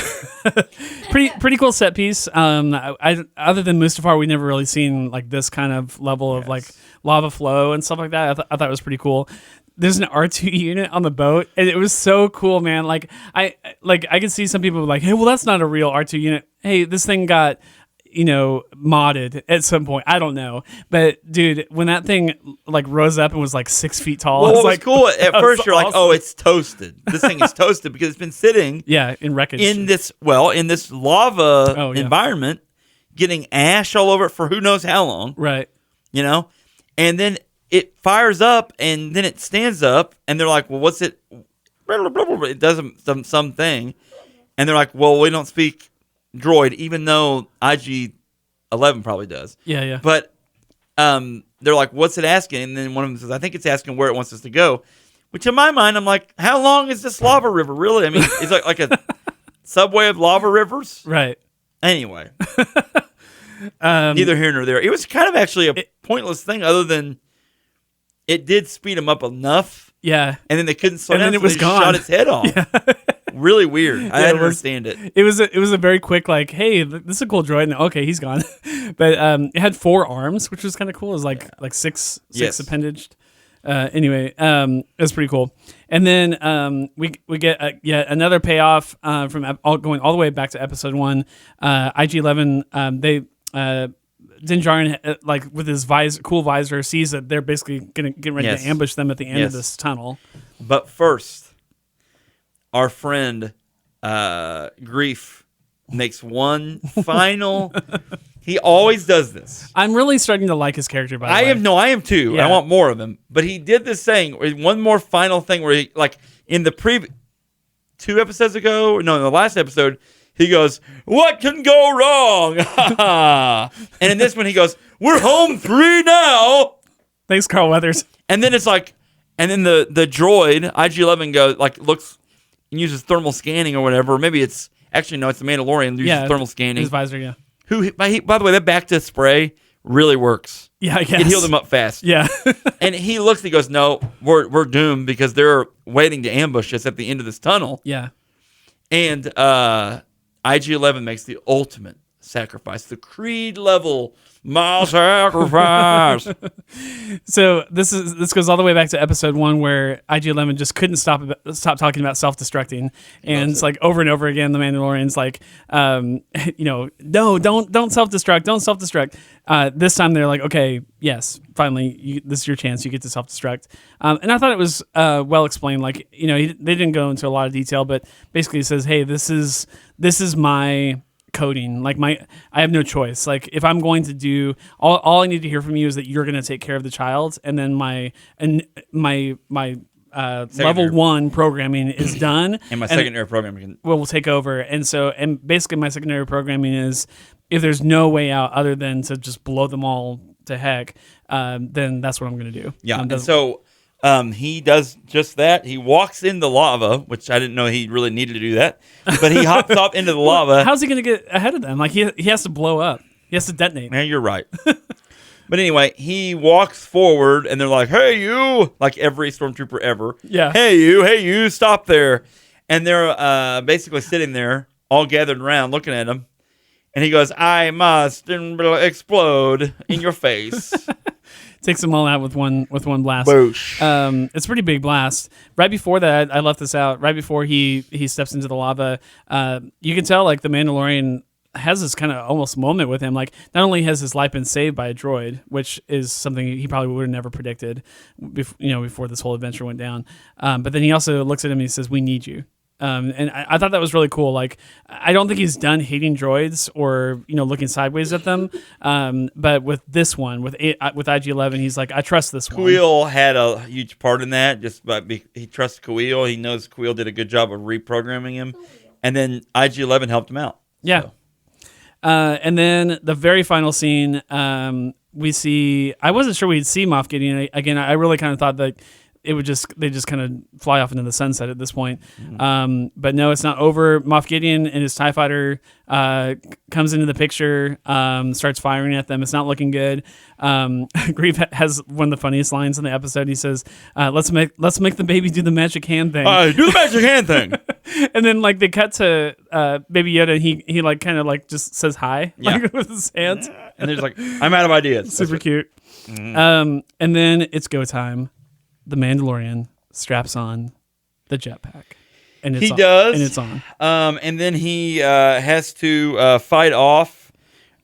pretty cool set piece. I other than Mustafar, we never really seen like this kind of level of like lava flow and stuff like that. I thought it was pretty cool. There's an R2 unit on the boat, and it was so cool, man. Like I could see some people like, hey, well, that's not a real R2 unit. Hey, this thing got. Modded at some point. I don't know. But dude, when that thing like rose up and was like 6 feet tall, well, it was like cool. At first you're like, oh, it's toasted. This thing is toasted because it's been sitting in wreckage. In this lava environment, getting ash all over it for who knows how long. Right. And then it fires up and then it stands up and they're like, well, what's it? It does something. And they're like, well, we don't speak droid, even though IG-11 probably does. Yeah. But they're like, what's it asking? And then one of them says, I think it's asking where it wants us to go. Which in my mind, I'm like, how long is this lava river, really? I mean, it's like a subway of lava rivers? Right. Anyway. Neither here nor there. It was kind of actually a pointless thing other than it did speed them up enough. Yeah. And then they couldn't slow down, and then it was gone. Shot its head off. Yeah. really weird. I didn't understand it. It was a very quick like, hey, this is a cool droid. And okay, he's gone. But it had 4 arms, which was kind of cool. It was like six appendaged. Anyway, it was pretty cool. And then we get yet another payoff from going all the way back to episode 1. IG-11, Din Djarin, like with his cool visor, sees that they're basically getting ready to ambush them at the end of this tunnel. But first, our friend Grief makes one final. He always does this. I'm really starting to like his character. By the way, I am too. Yeah. I want more of him. But he did this thing. One more final thing where he, like in the 2 episodes ago, no, in the last episode, he goes, "What can go wrong?" And in this one, he goes, "We're home 3 now." Thanks, Carl Weathers. And then it's like, and then the droid IG-11 goes looks and uses thermal scanning or whatever. Or maybe it's actually no, it's the Mandalorian uses thermal scanning. His visor, yeah. Who, by the way, that back to spray really works. Yeah, I guess. It healed him up fast. Yeah. And he looks, he goes, "No, we're doomed because they're waiting to ambush us at the end of this tunnel." Yeah. And IG-11 makes the ultimate sacrifice, the Creed level, my sacrifice. So this goes all the way back to episode 1 where IG-11 just couldn't stop talking about self-destructing, and it's like over and over again the Mandalorian's like, no, don't self-destruct, don't self-destruct. This time they're like, okay, yes, finally, this is your chance, you get to self-destruct. And I thought it was well explained. Like, they didn't go into a lot of detail, but basically it says, hey, this is my coding. Like I have no choice. Like if I'm going to do all I need to hear from you is that you're going to take care of the child, and then my level 1 programming is done, and my secondary programming will take over. And basically my secondary programming is if there's no way out other than to just blow them all to heck, then that's what I'm going to do. Yeah. And so he does just that. He walks in the lava, which I didn't know he really needed to do that, but he hops off into the lava. How's he going to get ahead of them? Like he has to blow up. He has to detonate. Man, you're right. But anyway, he walks forward, and they're like, "Hey, you!" Like every stormtrooper ever. Yeah. Hey, you! Stop there! And they're basically sitting there, all gathered around, looking at him. And he goes, "I must explode in your face." Takes them all out with one blast. Boosh. It's a pretty big blast. Right before that, I left this out. Right before he steps into the lava, you can tell like the Mandalorian has this kind of almost moment with him. Like not only has his life been saved by a droid, which is something he probably would have never predicted, before this whole adventure went down. But then he also looks at him and he says, "We need you." And I thought that was really cool. Like, I don't think he's done hating droids or looking sideways at them. But with this one, with IG-11, he's like, I trust this one. Kuiil had a huge part in that. He trusts Kuiil. He knows Kuiil did a good job of reprogramming him, and then IG-11 helped him out. Yeah. So. And then the very final scene, we see. I wasn't sure we'd see Moff Gideon again. I really kind of thought that they just kind of fly off into the sunset at this point. Mm-hmm. But no, it's not over. Moff Gideon and his TIE fighter comes into the picture, starts firing at them. It's not looking good. Grief has one of the funniest lines in the episode. He says, let's make the baby do the magic hand thing. Do the magic hand thing. And then like they cut to Baby Yoda, and he like kind of like just says hi, like, with his hands. And there's like, I'm out of ideas. Super cute. Mm-hmm. And then it's go time. The Mandalorian straps on the jetpack, and it's does, and it's on. And then he has to fight off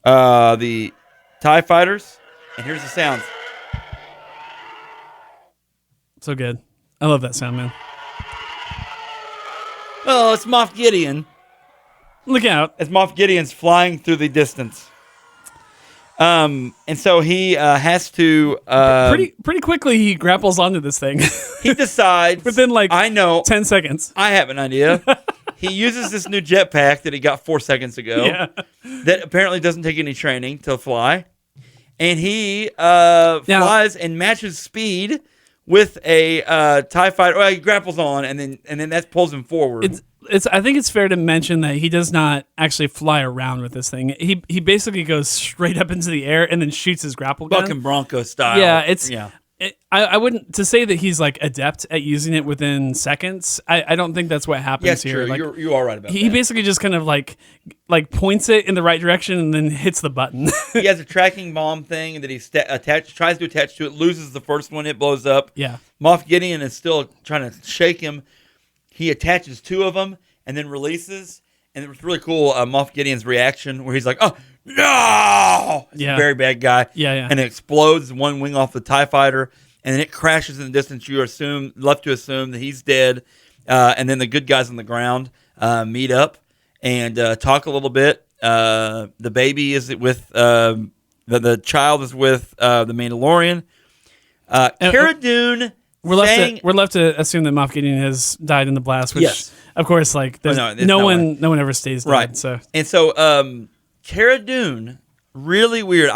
the TIE fighters. And here's the sounds. So good. I love that sound, man. Oh, it's Moff Gideon. Look out! As Moff Gideon's flying through the distance. And so he has to pretty quickly he grapples onto this thing. He decides within like 10 seconds. I have an idea. He uses this new jetpack that he got 4 seconds ago that apparently doesn't take any training to fly. And he flies and matches speed with a TIE fighter. Well, he grapples on, and then that pulls him forward. I think it's fair to mention that he does not actually fly around with this thing. He basically goes straight up into the air and then shoots his grapple gun. Buck and Bronco style. Yeah, I wouldn't to say that he's like adept at using it within seconds. I don't think that's what happens Yes, here. true. Like, You are right about that. he basically just kind of like points it in the right direction and then hits the button. He has a tracking bomb thing that he tries to attach to it, loses the first one, it blows up. Yeah. Moff Gideon is still trying to shake him. He attaches 2 of them and then releases. And it was really cool, Moff Gideon's reaction where he's like, oh, no! He's a very bad guy. Yeah. And it explodes one wing off the TIE fighter. And then it crashes in the distance. You are left to assume that he's dead. And then the good guys on the ground meet up and talk a little bit. The baby is with the child is with the Mandalorian. Cara Dune. We're left to assume that Moff Gideon has died in the blast, which Yes. of course, like no one ever stays dead. Right. So Cara Dune, really weird.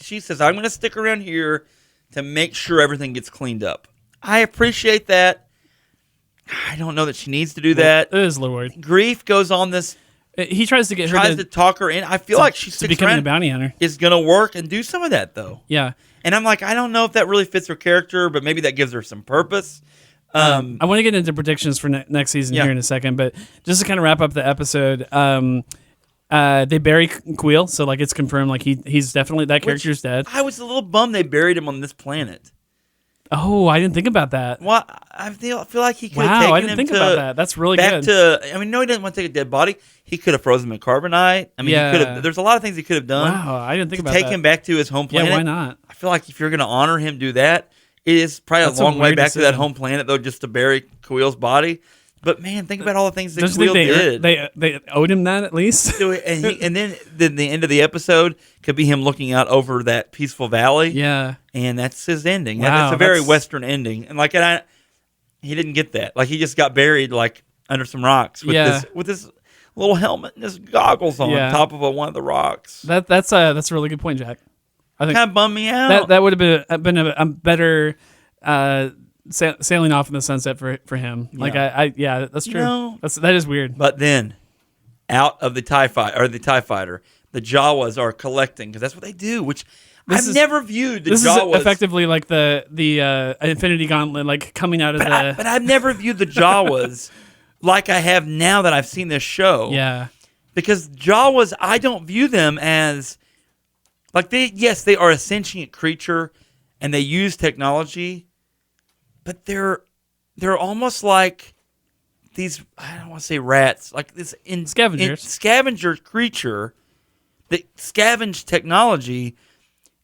She says I'm gonna stick around here to make sure everything gets cleaned up. I appreciate that. I don't know that she needs to do that. It is a little weird. Grief goes on this. He tries to talk her in. I feel like she sticks becoming around a bounty hunter. is going to work and do some of that, though. Yeah. And I'm like, I don't know if that really fits her character, but maybe that gives her some purpose. I want to get into predictions for next season here in a second, but just to kind of wrap up the episode, they bury Queel, so like it's confirmed, like he's definitely that character's dead. I was a little bummed they buried him on this planet. Oh, I didn't think about that. Well, I feel like he could have taken him I didn't think about that. That's really back good. I mean, no, he didn't want to take a dead body. He could have frozen him in carbonite. I mean, he could have. There's a lot of things he could have done. Wow, I didn't think about take that. him back to his home planet. Yeah, why not? I feel like if you're going to honor him, do that. It is probably a long way back to that home planet, though, just to bury Queel's body. But man, think about all the things that Queel did. They owed him that at least. and then the end of the episode could be him looking out over that peaceful valley. Yeah, and that's his ending. Wow, that's a very Western ending. And like, he didn't get that. Like, he just got buried like under some rocks with this little helmet and his goggles on top of one of the rocks. That's a really good point, Jack. I think kind of bummed me out. That would have been a better. Sailing off in the sunset for him. Like that's true. No. That is weird. But then, out of the TIE fighter, the Jawas are collecting because that's what they do. Which I've never viewed the Jawas. Is effectively like the Infinity Gauntlet, like coming out of But I've never viewed the Jawas like I have now that I've seen this show. Yeah, because Jawas, I don't view them as like they are a sentient creature and they use technology. But they're almost like these, I don't want to say rats, like this scavenger creature that scavenge technology.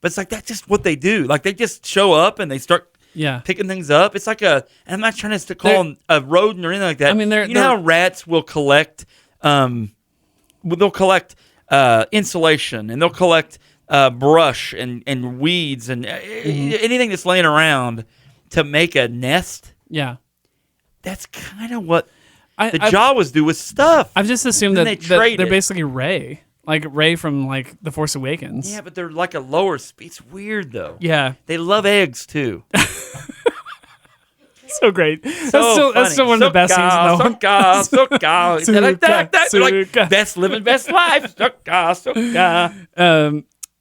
But it's like that's just what they do. Like they just show up and they start picking things up. It's like and I'm not trying to call them a rodent or anything like that. I mean, you know how rats will collect, insulation and they'll collect brush and weeds and anything that's laying around to make a nest. Yeah. That's kind of what the Jawas do with stuff. I've just assumed that they're basically Rey. Like Rey from like The Force Awakens. Yeah, but they're like a lower speed. It's weird though. Yeah. They love eggs too. So great. That's still one of the best scenes in the whole. Like, best living, best life. So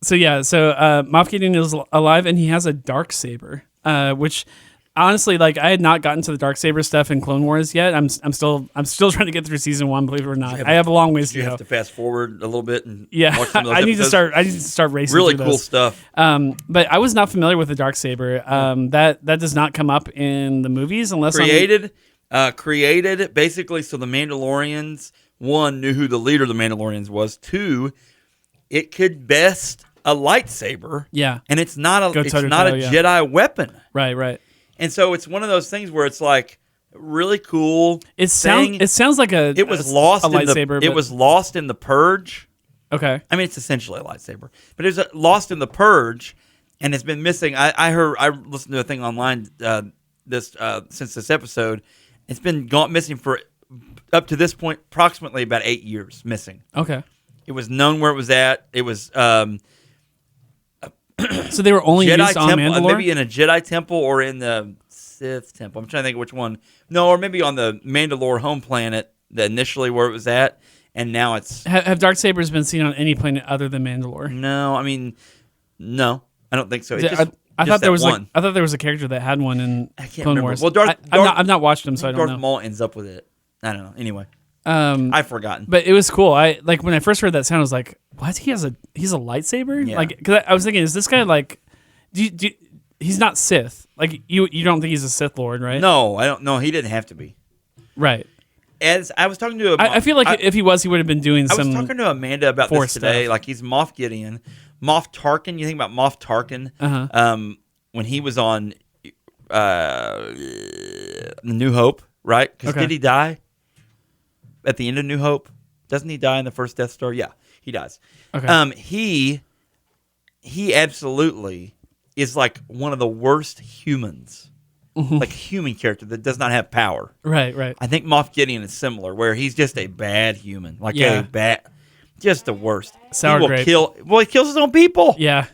Moff Gideon is alive and he has a darksaber. Which honestly, like I had not gotten to the darksaber stuff in Clone Wars yet. I'm still trying to get through season 1, believe it or not. I have a long ways to go. You have to fast forward a little bit and watch some of those episodes. I need to start racing. Really cool stuff. But I was not familiar with the darksaber. That does not come up in the movies unless created basically so the Mandalorians, 1, knew who the leader of the Mandalorians was. 2, it could best a lightsaber. Yeah. And it's not a Jedi weapon. Right. And so it's one of those things where it's like really cool. It sounds like it was lost a lightsaber. It was lost in the Purge. Okay. I mean, it's essentially a lightsaber, but it was lost in the Purge, and it's been missing. I listened to a thing online since this episode. It's been missing for up to this point, approximately about 8 years missing. Okay. It was known where it was at. It was so they were only Jedi used on temple, Mandalore? maybe in a Jedi temple or in the Sith temple. I'm trying to think of which one. No, or maybe on the Mandalore home planet, initially where it was at, and now it's... Have darksabers been seen on any planet other than Mandalore? No, I mean, no, I don't think so. I Just thought there was one. I thought there was a character that had one in I can't Clone remember. Wars. Well, I've not watched them, so I don't Darth know. Maul ends up with it. I don't know. Anyway, I've forgotten. But it was cool. I like when I first heard that sound, I was like, "What? He's a lightsaber?" Yeah. Like, because I was thinking, is this guy like? He's not Sith. Like you don't think he's a Sith Lord, right? No, I don't know. He didn't have to be. Right. As I was talking to, I feel like if he was, he would have been doing I some. was talking to Amanda about this Force today. stuff. Like he's Moff Gideon, Moff Tarkin. You think about Moff Tarkin when he was on New Hope, right? Because Okay. did he die at the end of New Hope? Doesn't he die in the first Death Star? Yeah, he dies. Okay. He absolutely is like one of the worst humans, like human character that does not have power. Right. Right. I think Moff Gideon is similar, where he's just a bad human, like Yeah. a bad, just the worst. Sour he will grape. kill. Well, he kills his own people. Yeah.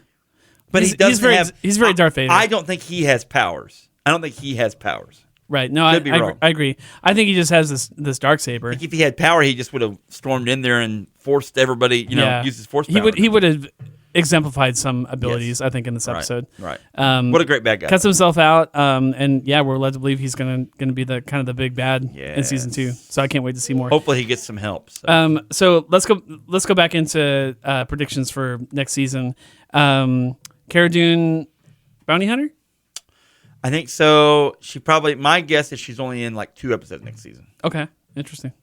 but he's he doesn't very have. he's very Darth Vader. I don't think he has powers. I don't think he has powers. Right. No, Could be wrong. I agree. I think he just has this darksaber. Like if he had power, he just would have stormed in there and forced everybody. Use his force. Power. He would have exemplified some abilities. I think in this episode. Right. What a great bad guy. Cuts himself out. And yeah, we're led to believe he's gonna be the kind of the big bad in season 2. So I can't wait to see more. Hopefully, he gets some help. So. So let's go back into predictions for next season. Cara Dune, Bounty Hunter. I think so. My guess is she's only in like 2 episodes next season. Okay, interesting.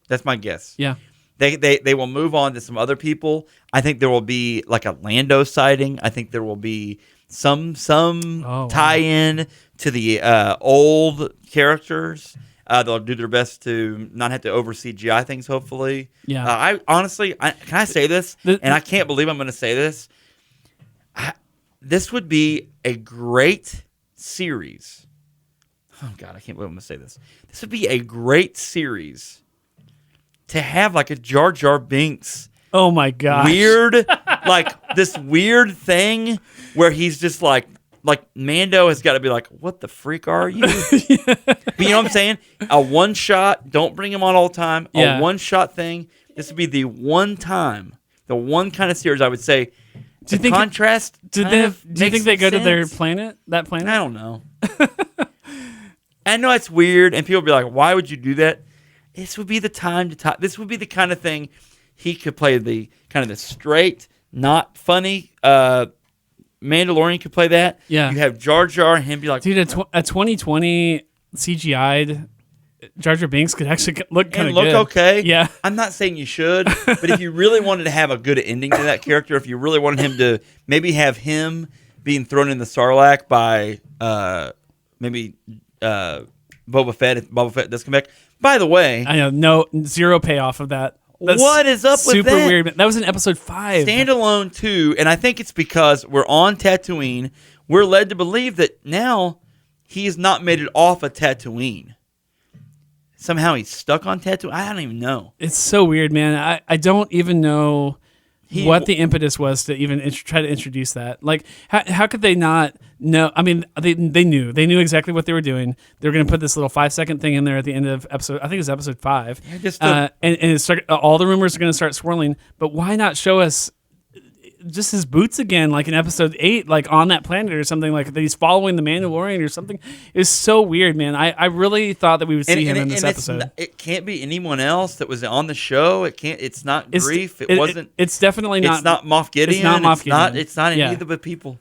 That's my guess. Yeah. They will move on to some other people. I think there will be like a Lando sighting. I think there will be some tie-in to the old characters. They'll do their best to not have to over CGI things, hopefully. Yeah. I honestly, can I say this? And I can't believe I'm going to say this. This would be a great series. Oh, God, I can't believe I'm going to say this. This would be a great series to have like a Jar Jar Binks. Oh, my gosh. Weird, like this weird thing where he's just like Mando has got to be like, what the freak are you? But you know what I'm saying? A one shot, don't bring him on all the time. Yeah. A one shot thing. This would be the one kind of series I would say. Do you think contrast? Do you think they go to their planet? That planet? I don't know. I know it's weird, and people be like, "Why would you do that?" This would be the time to talk. This would be the kind of thing he could play the kind of the straight, not funny. Mandalorian could play that. Yeah. You have Jar Jar and him be like, dude, a 2020 CGI'd Jar Jar Binks could actually look kind of good. Okay. Yeah. I'm not saying you should, but if you really wanted to have a good ending to that character, if you really wanted him to maybe have him being thrown in the Sarlacc by maybe Boba Fett, if Boba Fett does come back. By the way, I know zero payoff of that. That's what is up with that? Super weird. That was in episode 5. Standalone 2, and I think it's because we're on Tatooine. We're led to believe that now he has not made it off of Tatooine. Somehow he's stuck on Tatooine. I don't even know. It's so weird, man. I don't even know what the impetus was to even try to introduce that. Like, how could they not know? I mean, they knew. They knew exactly what they were doing. They were going to put this little 5-second thing in there at the end of episode, I think it was episode 5. Yeah, and all the rumors are going to start swirling. But why not show us just his boots again, like in episode 8, like on that planet or something, like that he's following the Mandalorian or something? It's so weird, man. I really thought that we would see him in this episode. It can't be anyone else that was on the show. It can't. It's not Grief. It's definitely not. It's not Moff Gideon. It's not Moff Gideon. It's not any of the people.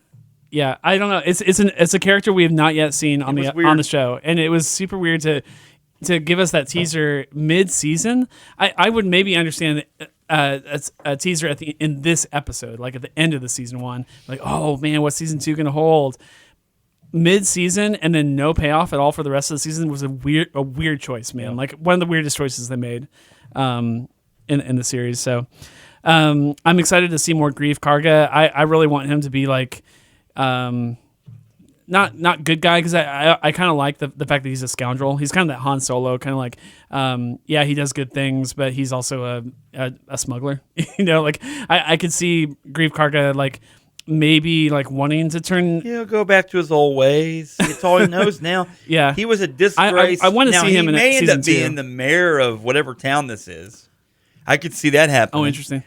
Yeah, I don't know. It's a character we have not yet seen on the show, and it was super weird to give us that teaser mid-season. I would maybe understand a teaser in this episode, like at the end of the season 1, like, oh man, what's season 2 gonna hold? Mid-season and then no payoff at all for the rest of the season was a weird choice, man. Yeah. Like one of the weirdest choices they made in the series. So I'm excited to see more Grief Karga. I really want him to be like not good guy, because I kind of like the fact that he's a scoundrel. He's kind of that Han Solo, kind of like, yeah, he does good things, but he's also a smuggler. You know, like I could see Grief Karga like maybe like wanting to turn. He'll go back to his old ways. It's all he knows now. Yeah, he was a disgrace. I want to see him in season 2. He may end up being the mayor of whatever town this is. I could see that happening. Oh, interesting.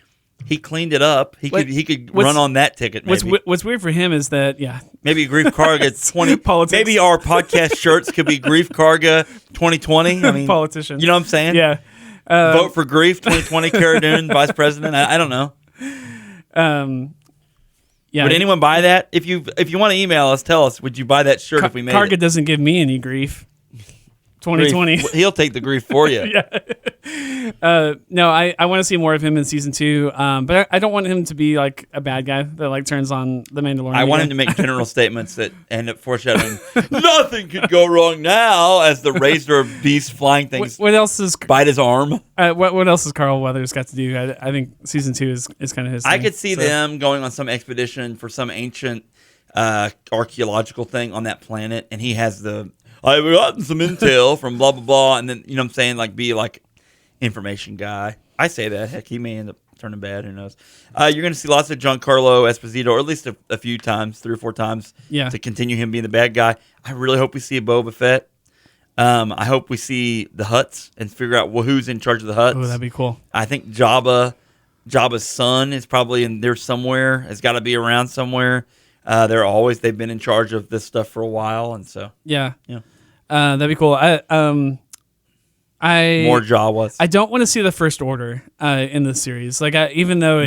he cleaned it up. He could run on that ticket. Maybe. What's weird for him is that maybe Grief Karga 20. Politics. Maybe our podcast shirts could be Grief Karga 2020. I mean, politician. You know what I'm saying? Yeah. Vote for Grief 2020. Cara Dune, vice president. I don't know. Yeah. Would anyone buy that? If you want to email us, tell us. Would you buy that shirt if we made Karga it? doesn't give me any grief. 2020. He'll take the grief for you. No, I want to see more of him in season 2. But I don't want him to be like a bad guy that like turns on the Mandalorian. I want him to make general statements that end up foreshadowing nothing could go wrong now as the razor beast flying things. What else is bite his arm? What else has Carl Weathers got to do? I think season 2 is kind of his thing. I could see them going on some expedition for some ancient archaeological thing on that planet, and he has I've gotten some intel from blah, blah, blah. And then, you know what I'm saying? Like, be like information guy. I say that. Heck, he may end up turning bad. Who knows? You're going to see lots of Giancarlo Esposito, or at least a few times, 3 or 4 times, to continue him being the bad guy. I really hope we see a Boba Fett. I hope we see the Hutts and figure out who's in charge of the Hutts. Oh, that'd be cool. I think Jabba's son is probably in there somewhere. Has got to be around somewhere. They've been in charge of this stuff for a while, and so yeah. That'd be cool. More Jawas. I don't want to see the First Order in this series. Like, even though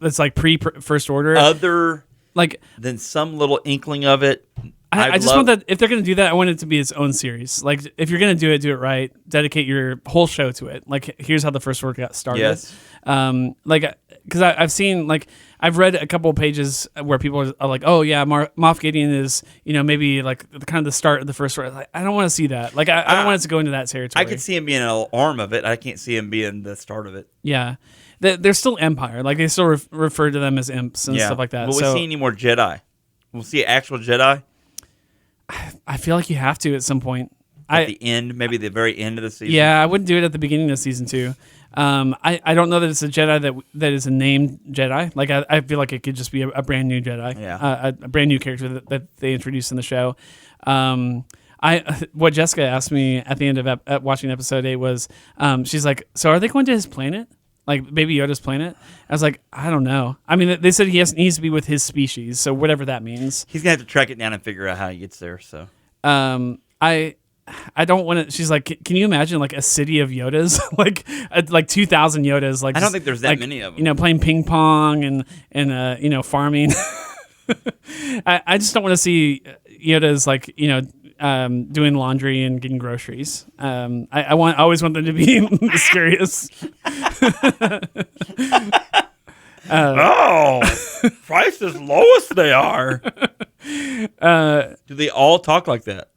it's like pre-First Order, other like than some little inkling of it. I just want that. If they're going to do that, I want it to be its own series. Like, if you're going to do it right. Dedicate your whole show to it. Like, here's how the First Order got started. Yes. Because I've seen, like, I've read a couple of pages where people are like, oh yeah, Moff Gideon is, maybe like kind of the start of the First Order. Like, I don't want to see that. Like, I don't want it to go into that territory. I could see him being an arm of it. I can't see him being the start of it. Yeah. They're still Empire. Like, they still refer to them as imps and stuff like that. Will we see any more Jedi? We'll see actual Jedi? I feel like you have to at some point. At the end, maybe the very end of the season? Yeah, I wouldn't do it at the beginning of season 2. I don't know that it's a Jedi that is a named Jedi. Like, I feel like it could just be a brand new Jedi. Yeah. A brand new character that they introduced in the show. What Jessica asked me at the end of watching episode 8 was, she's like, so are they going to his planet? Like Baby Yoda's planet? I was like, I don't know. I mean, they said he needs to be with his species, so whatever that means. He's going to have to track it down and figure out how he gets there, so. I don't want to. She's like, can you imagine like a city of Yodas, like 2,000 Yodas? Like, I don't think there's that many of them. Playing ping pong and farming. I just don't want to see Yodas like doing laundry and getting groceries. I always want them to be mysterious. Price is lowest they are. Do they all talk like that?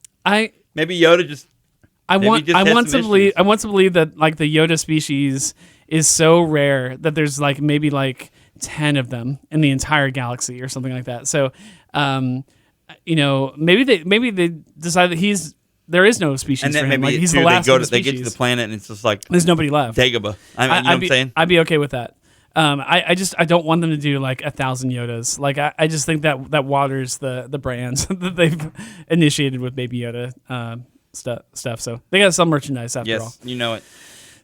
Maybe Yoda just. I want to believe that like the Yoda species is so rare that there's like maybe like 10 of them in the entire galaxy or something like that. So, maybe they decide that there is no species and then for him. Maybe like, he's the last of the species. They get to the planet and it's just like there's nobody left. Dagobah. You know what I'm saying? I'd be okay with that. I don't want them to do like 1,000 Yodas. Like I just think that waters the brands that they've initiated with Baby Yoda stuff. So they got some merchandise after all. Yes, you know it.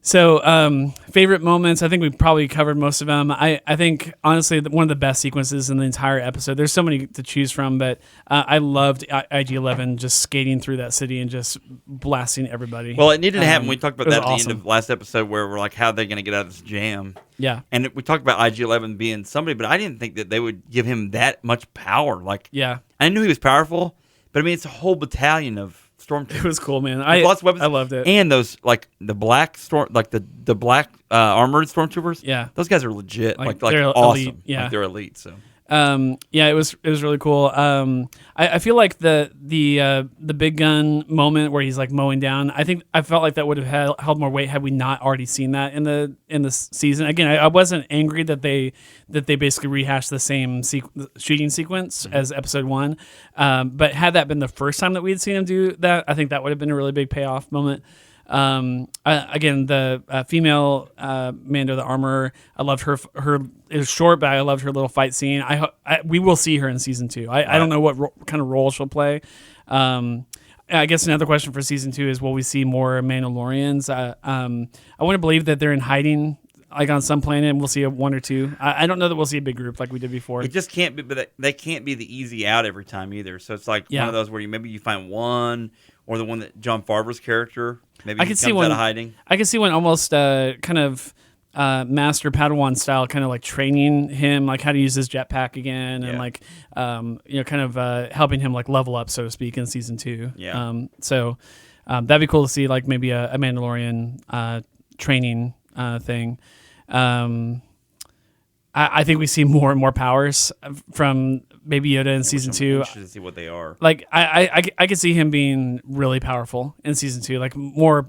So favorite moments, I think we probably covered most of them. I think honestly one of the best sequences in the entire episode. There's so many to choose from, but I loved IG-11 just skating through that city and just blasting everybody. Well, it needed to happen. We talked about that at awesome. the end of last episode where we're like, how are they going to get out of this jam? Yeah. And we talked about IG-11 being somebody, but I didn't think that they would give him that much power. Like, yeah. I knew he was powerful, but I mean, it's a whole battalion of stormtroopers. It was cool, man. Lots of weapons. I loved it. And those, like, the black the black armored stormtroopers. Yeah. Those guys are legit. Like they're awesome. Elite. Yeah. Like, they're elite, so. It was really cool. I feel like the big gun moment where he's like mowing down. I felt like that would have held more weight had we not already seen that in the season. Again, I wasn't angry that they basically rehashed the same shooting sequence as episode 1. But had that been the first time that we had seen him do that, I think that would have been a really big payoff moment. Again, the female Mando, the armorer, I loved her. It was short, but I loved her little fight scene. We will see her in season 2. I don't know what kind of role she'll play. I guess another question for season 2 is, will we see more Mandalorians? I want to believe that they're in hiding like on some planet, and we'll see one or two. I don't know that we'll see a big group like we did before. It just can't be, but they can't be the easy out every time either. So it's like one of those where maybe you find one, or the one that John Favreau's character maybe he comes out of hiding. I can see one almost kind of Master Padawan style, kind of like training him like how to use his jetpack again, and like kind of helping him like level up, so to speak, in season 2. So that'd be cool to see, like maybe a Mandalorian training thing. I think we see more and more powers from Baby Yoda in season 2. I'm interested to see what they are. Like I could see him being really powerful in season 2, like more.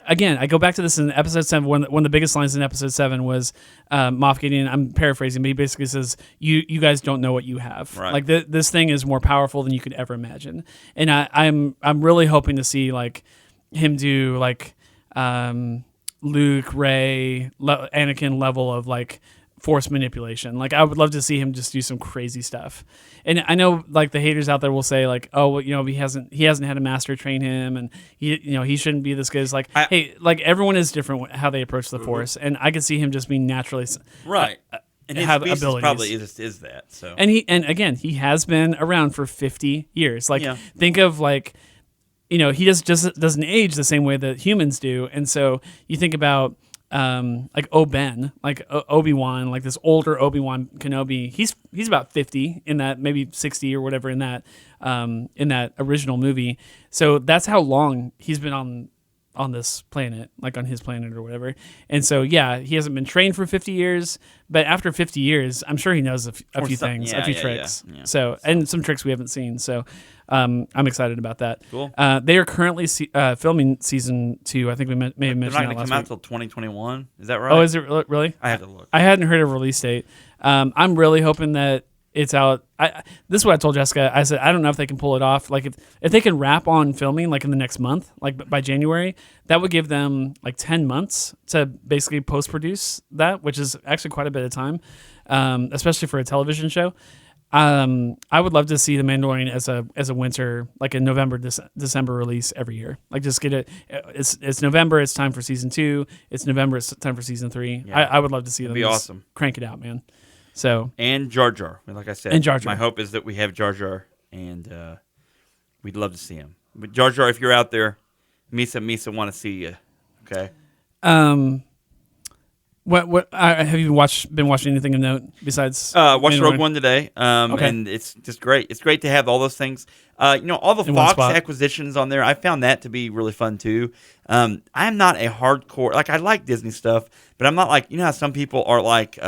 Again, I go back to this in episode 7. One of the biggest lines in episode 7 was Moff Gideon. I'm paraphrasing, but he basically says, "You guys don't know what you have. Right. Like this thing is more powerful than you could ever imagine." And I'm really hoping to see like him do like Luke, Rey, Anakin level of like force manipulation. Like I would love to see him just do some crazy stuff. And I know like the haters out there will say like, oh, well, he hasn't had a master train him, and he shouldn't be this good. It's like, hey, like everyone is different how they approach the force, and I could see him just being naturally right. And his have species abilities. Probably is that. So and again, he has been around for 50 years. Like think of like, he just doesn't age the same way that humans do, and so you think about like Ben, like Obi-Wan, like this older Obi-Wan Kenobi. He's about 50 in that, maybe 60 or whatever in that original movie. So that's how long he's been on this planet, like on his planet or whatever. And so he hasn't been trained for 50 years, but after 50 years, I'm sure he knows a few things, a few tricks. Yeah. So and some tricks we haven't seen. So I'm excited about that. Cool. They are currently filming season 2. I think we may have mentioned that last week. They're not going to come out until 2021. Is that right? Oh, is it really? I have to look. I hadn't heard of a release date. I'm really hoping that it's out. This is what I told Jessica. I said, I don't know if they can pull it off. Like if they can wrap on filming like in the next month, like by January, that would give them like 10 months to basically post-produce that, which is actually quite a bit of time, especially for a television show. I would love to see The Mandalorian as a winter, like a November, December release every year. Like just get it. It's November. It's time for season 2. It's November. It's time for season 3. Yeah. I would love to see them. That'd be awesome. Crank it out, man. So and Jar Jar, like I said, and Jar Jar. My hope is that we have Jar Jar, and we'd love to see him. But Jar Jar, if you're out there, Misa want to see you. Okay. What have you been watching anything of note besides? Watched Rogue One today. And it's just great. It's great to have all those things. All the Fox acquisitions on there. I found that to be really fun too. I'm not a hardcore, like I like Disney stuff, but I'm not like, how some people are like,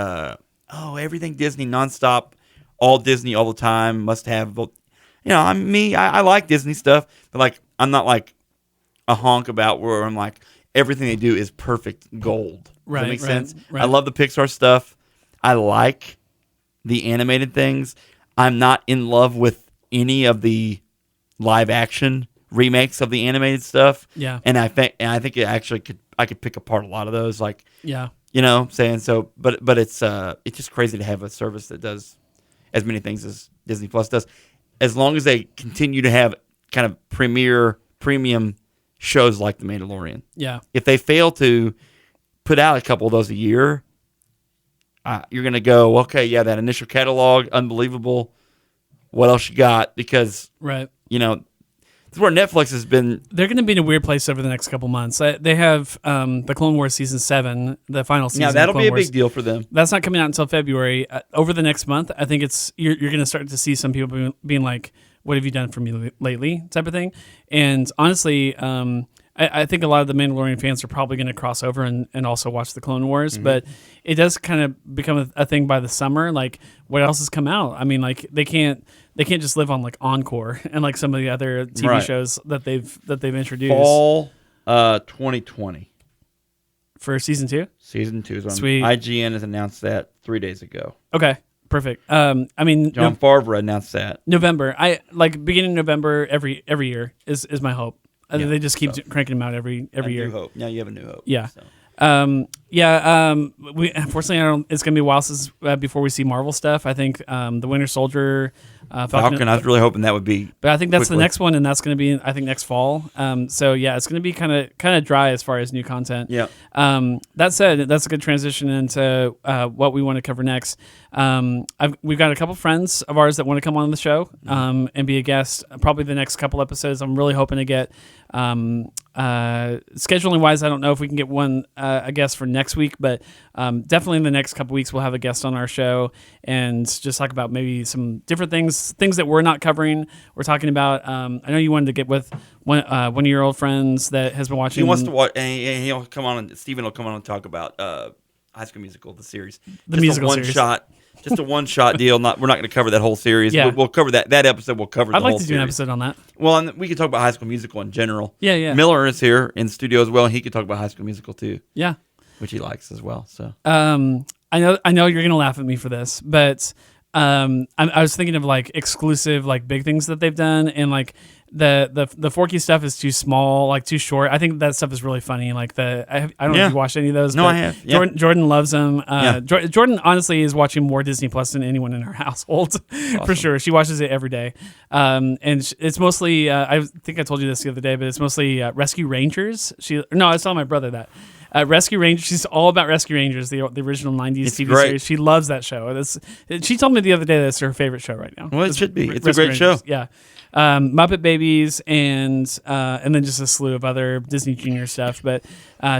everything Disney nonstop, all Disney all the time, must have. I'm me. I like Disney stuff, but like I'm not like a honk about where I'm like everything they do is perfect gold. Does that make sense? Right. I love the Pixar stuff. I like the animated things. I'm not in love with any of the live action remakes of the animated stuff. Yeah. And I think it actually I could pick apart a lot of those. Like, yeah. Saying so, but it's just crazy to have a service that does as many things as Disney Plus does, as long as they continue to have kind of premium shows like The Mandalorian. Yeah. If they fail to put out a couple of those a year, you're gonna go, okay, yeah, that initial catalog, unbelievable. What else you got? Because it's where Netflix has been. They're going to be in a weird place over the next couple months. They have the Clone Wars season 7, the final season. Yeah, that'll of be Clone a big deal for them. That's not coming out until February. Over the next month, I think you're going to start to see some people being like, "What have you done for me lately?" type of thing. And honestly, I think a lot of the Mandalorian fans are probably going to cross over and also watch the Clone Wars. Mm-hmm. But it does kind of become a thing by the summer. Like, what else has come out? I mean, like they can't just live on like Encore and like some of the other TV shows that they've introduced. Fall 2020 for season 2. Season 2 is on. Sweet. IGN has announced that 3 days ago. Okay, perfect. I mean, John Favreau announced that November. I like beginning of November every year is my hope. They just keep cranking them out every year. New hope. Now you have a new hope. Yeah. So. We unfortunately, it's going to be a while since before we see Marvel stuff. I think the Winter Soldier, Falcon. I was really hoping that would be. But I think that's quickly. the next one, and that's going to be next fall. So yeah, it's going to be kind of dry as far as new content. Yeah. That said, that's a good transition into what we want to cover next. We've got a couple friends of ours that want to come on the show and be a guest. Probably the next couple episodes. I'm really hoping to get. Scheduling wise, I don't know if we can get one a guest for next week, but definitely in the next couple weeks we'll have a guest on our show and just talk about maybe some different things that we're not covering. We're talking about. I know you wanted to get with one of your old friends that has been watching. He wants to watch, and he'll come on. And Steven will come on and talk about High School Musical, the series. The musical series. Just a one-shot deal. We're not going to cover that whole series. Yeah. We'll cover that episode. We'll cover the whole series. I'd like to do an episode on that. Well, and we could talk about High School Musical in general. Yeah. Miller is here in the studio as well. And he could talk about High School Musical too. Yeah. Which he likes as well. So I know you're going to laugh at me for this, but I was thinking of like exclusive, like big things that they've done, and like the Forky stuff is too small, like too short. I think that stuff is really funny. Like I don't know if you watched any of those. No, but I have. Yeah. Jordan loves them. Jordan honestly is watching more Disney Plus than anyone in our household for sure. She watches it every day, and it's mostly. I think I told you this the other day, but it's mostly Rescue Rangers. I was telling my brother that. Rescue Rangers. She's all about Rescue Rangers, the original '90s TV series. She loves that show. She told me the other day that's her favorite show right now. Well, it should be. It's Rescue a great Rangers. show. Yeah, Muppet Babies and then just a slew of other Disney Junior stuff. But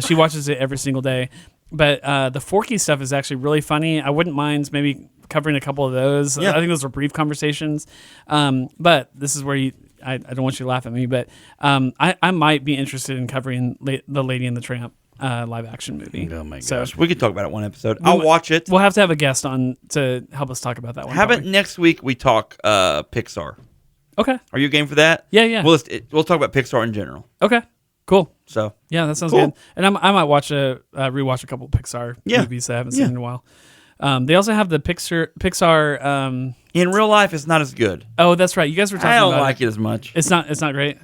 she watches it every single day. But the Forky stuff is actually really funny. I wouldn't mind maybe covering a couple of those. Yeah. I think those are brief conversations. But this is where I don't want you to laugh at me, but I might be interested in covering the Lady and the Tramp. Live action movie. Oh my gosh, we could talk about it one episode. I'll watch it. We'll have to have a guest on to help us talk about that one. How about next week we talk Pixar? Okay. Are you game for that? Yeah. We'll talk about Pixar in general. Okay. Cool. So yeah, that sounds cool. good. And I might rewatch a couple of Pixar movies that I haven't seen in a while. They also have the Pixar. In real life, it's not as good. Oh, that's right. You guys were talking about. I don't like it as much. It's not great.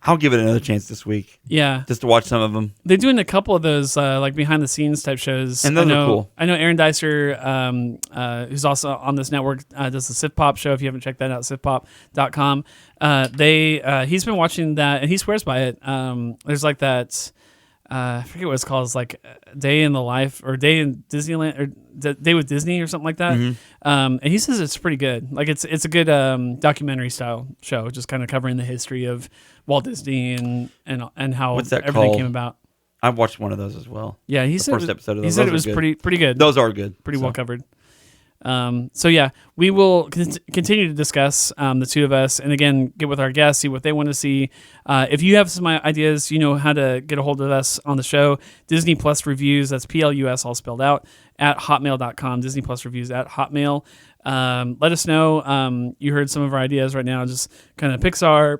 I'll give it another chance this week. Yeah, just to watch some of them. They're doing a couple of those like behind the scenes type shows, and those are cool. I know Aaron Dicer, who's also on this network, does the Sif Pop show. If you haven't checked that out, sifpop.com. He's been watching that, and he swears by it. There's like that. I forget what it's called. It's like Day in the Life or Day in Disneyland or Day with Disney or something like that. Mm-hmm. And he says it's pretty good. Like it's a good documentary style show, just kind of covering the history of Walt Disney and how everything called? came about. I watched one of those as well. Yeah, he said first episode of those. He said it was pretty good. Those are good. Pretty well covered. So yeah, we will continue to discuss the two of us, and again, get with our guests, see what they want to see. If you have some ideas, you know how to get a hold of us on the show. disneyplusreviews, that's PLUS all spelled out, at hotmail.com. disneyplusreviews at hotmail. Let us know. You heard some of our ideas right now, just kind of Pixar,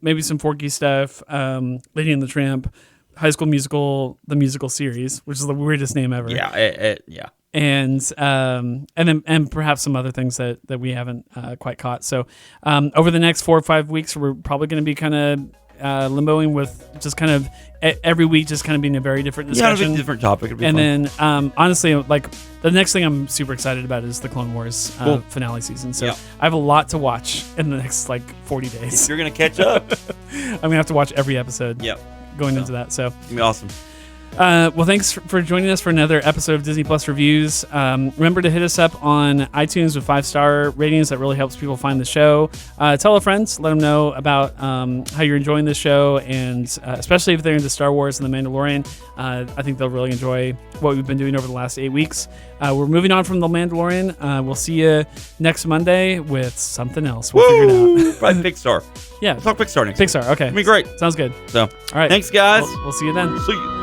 maybe some Forky stuff, Lady and the Tramp, High School Musical, the musical series, which is the weirdest name ever. Yeah, yeah. And then perhaps some other things that we haven't quite caught. So over the next 4 or 5 weeks, we're probably going to be kind of limboing with just kind of every week, just kind of being a very different discussion. Yeah, a different topic. And then honestly, like the next thing I'm super excited about is the Clone Wars finale season. So I have a lot to watch in the next 40 days. If you're going to catch up, I'm going to have to watch every episode. Yep. Going into that. So it's going to be awesome. Well, thanks for joining us for another episode of Disney Plus Reviews. Remember to hit us up on iTunes with 5-star ratings. That really helps people find the show. Tell a friend, let them know about how you're enjoying the show, and especially if they're into Star Wars and The Mandalorian. I think they'll really enjoy what we've been doing over the last 8 weeks. We're moving on from The Mandalorian. We'll see you next Monday with something else. We'll figure it out. Probably Pixar. Yeah. We'll talk Pixar next Pixar, okay. It'll be great. Sounds good. So, all right. Thanks, guys. We'll see you then. See you.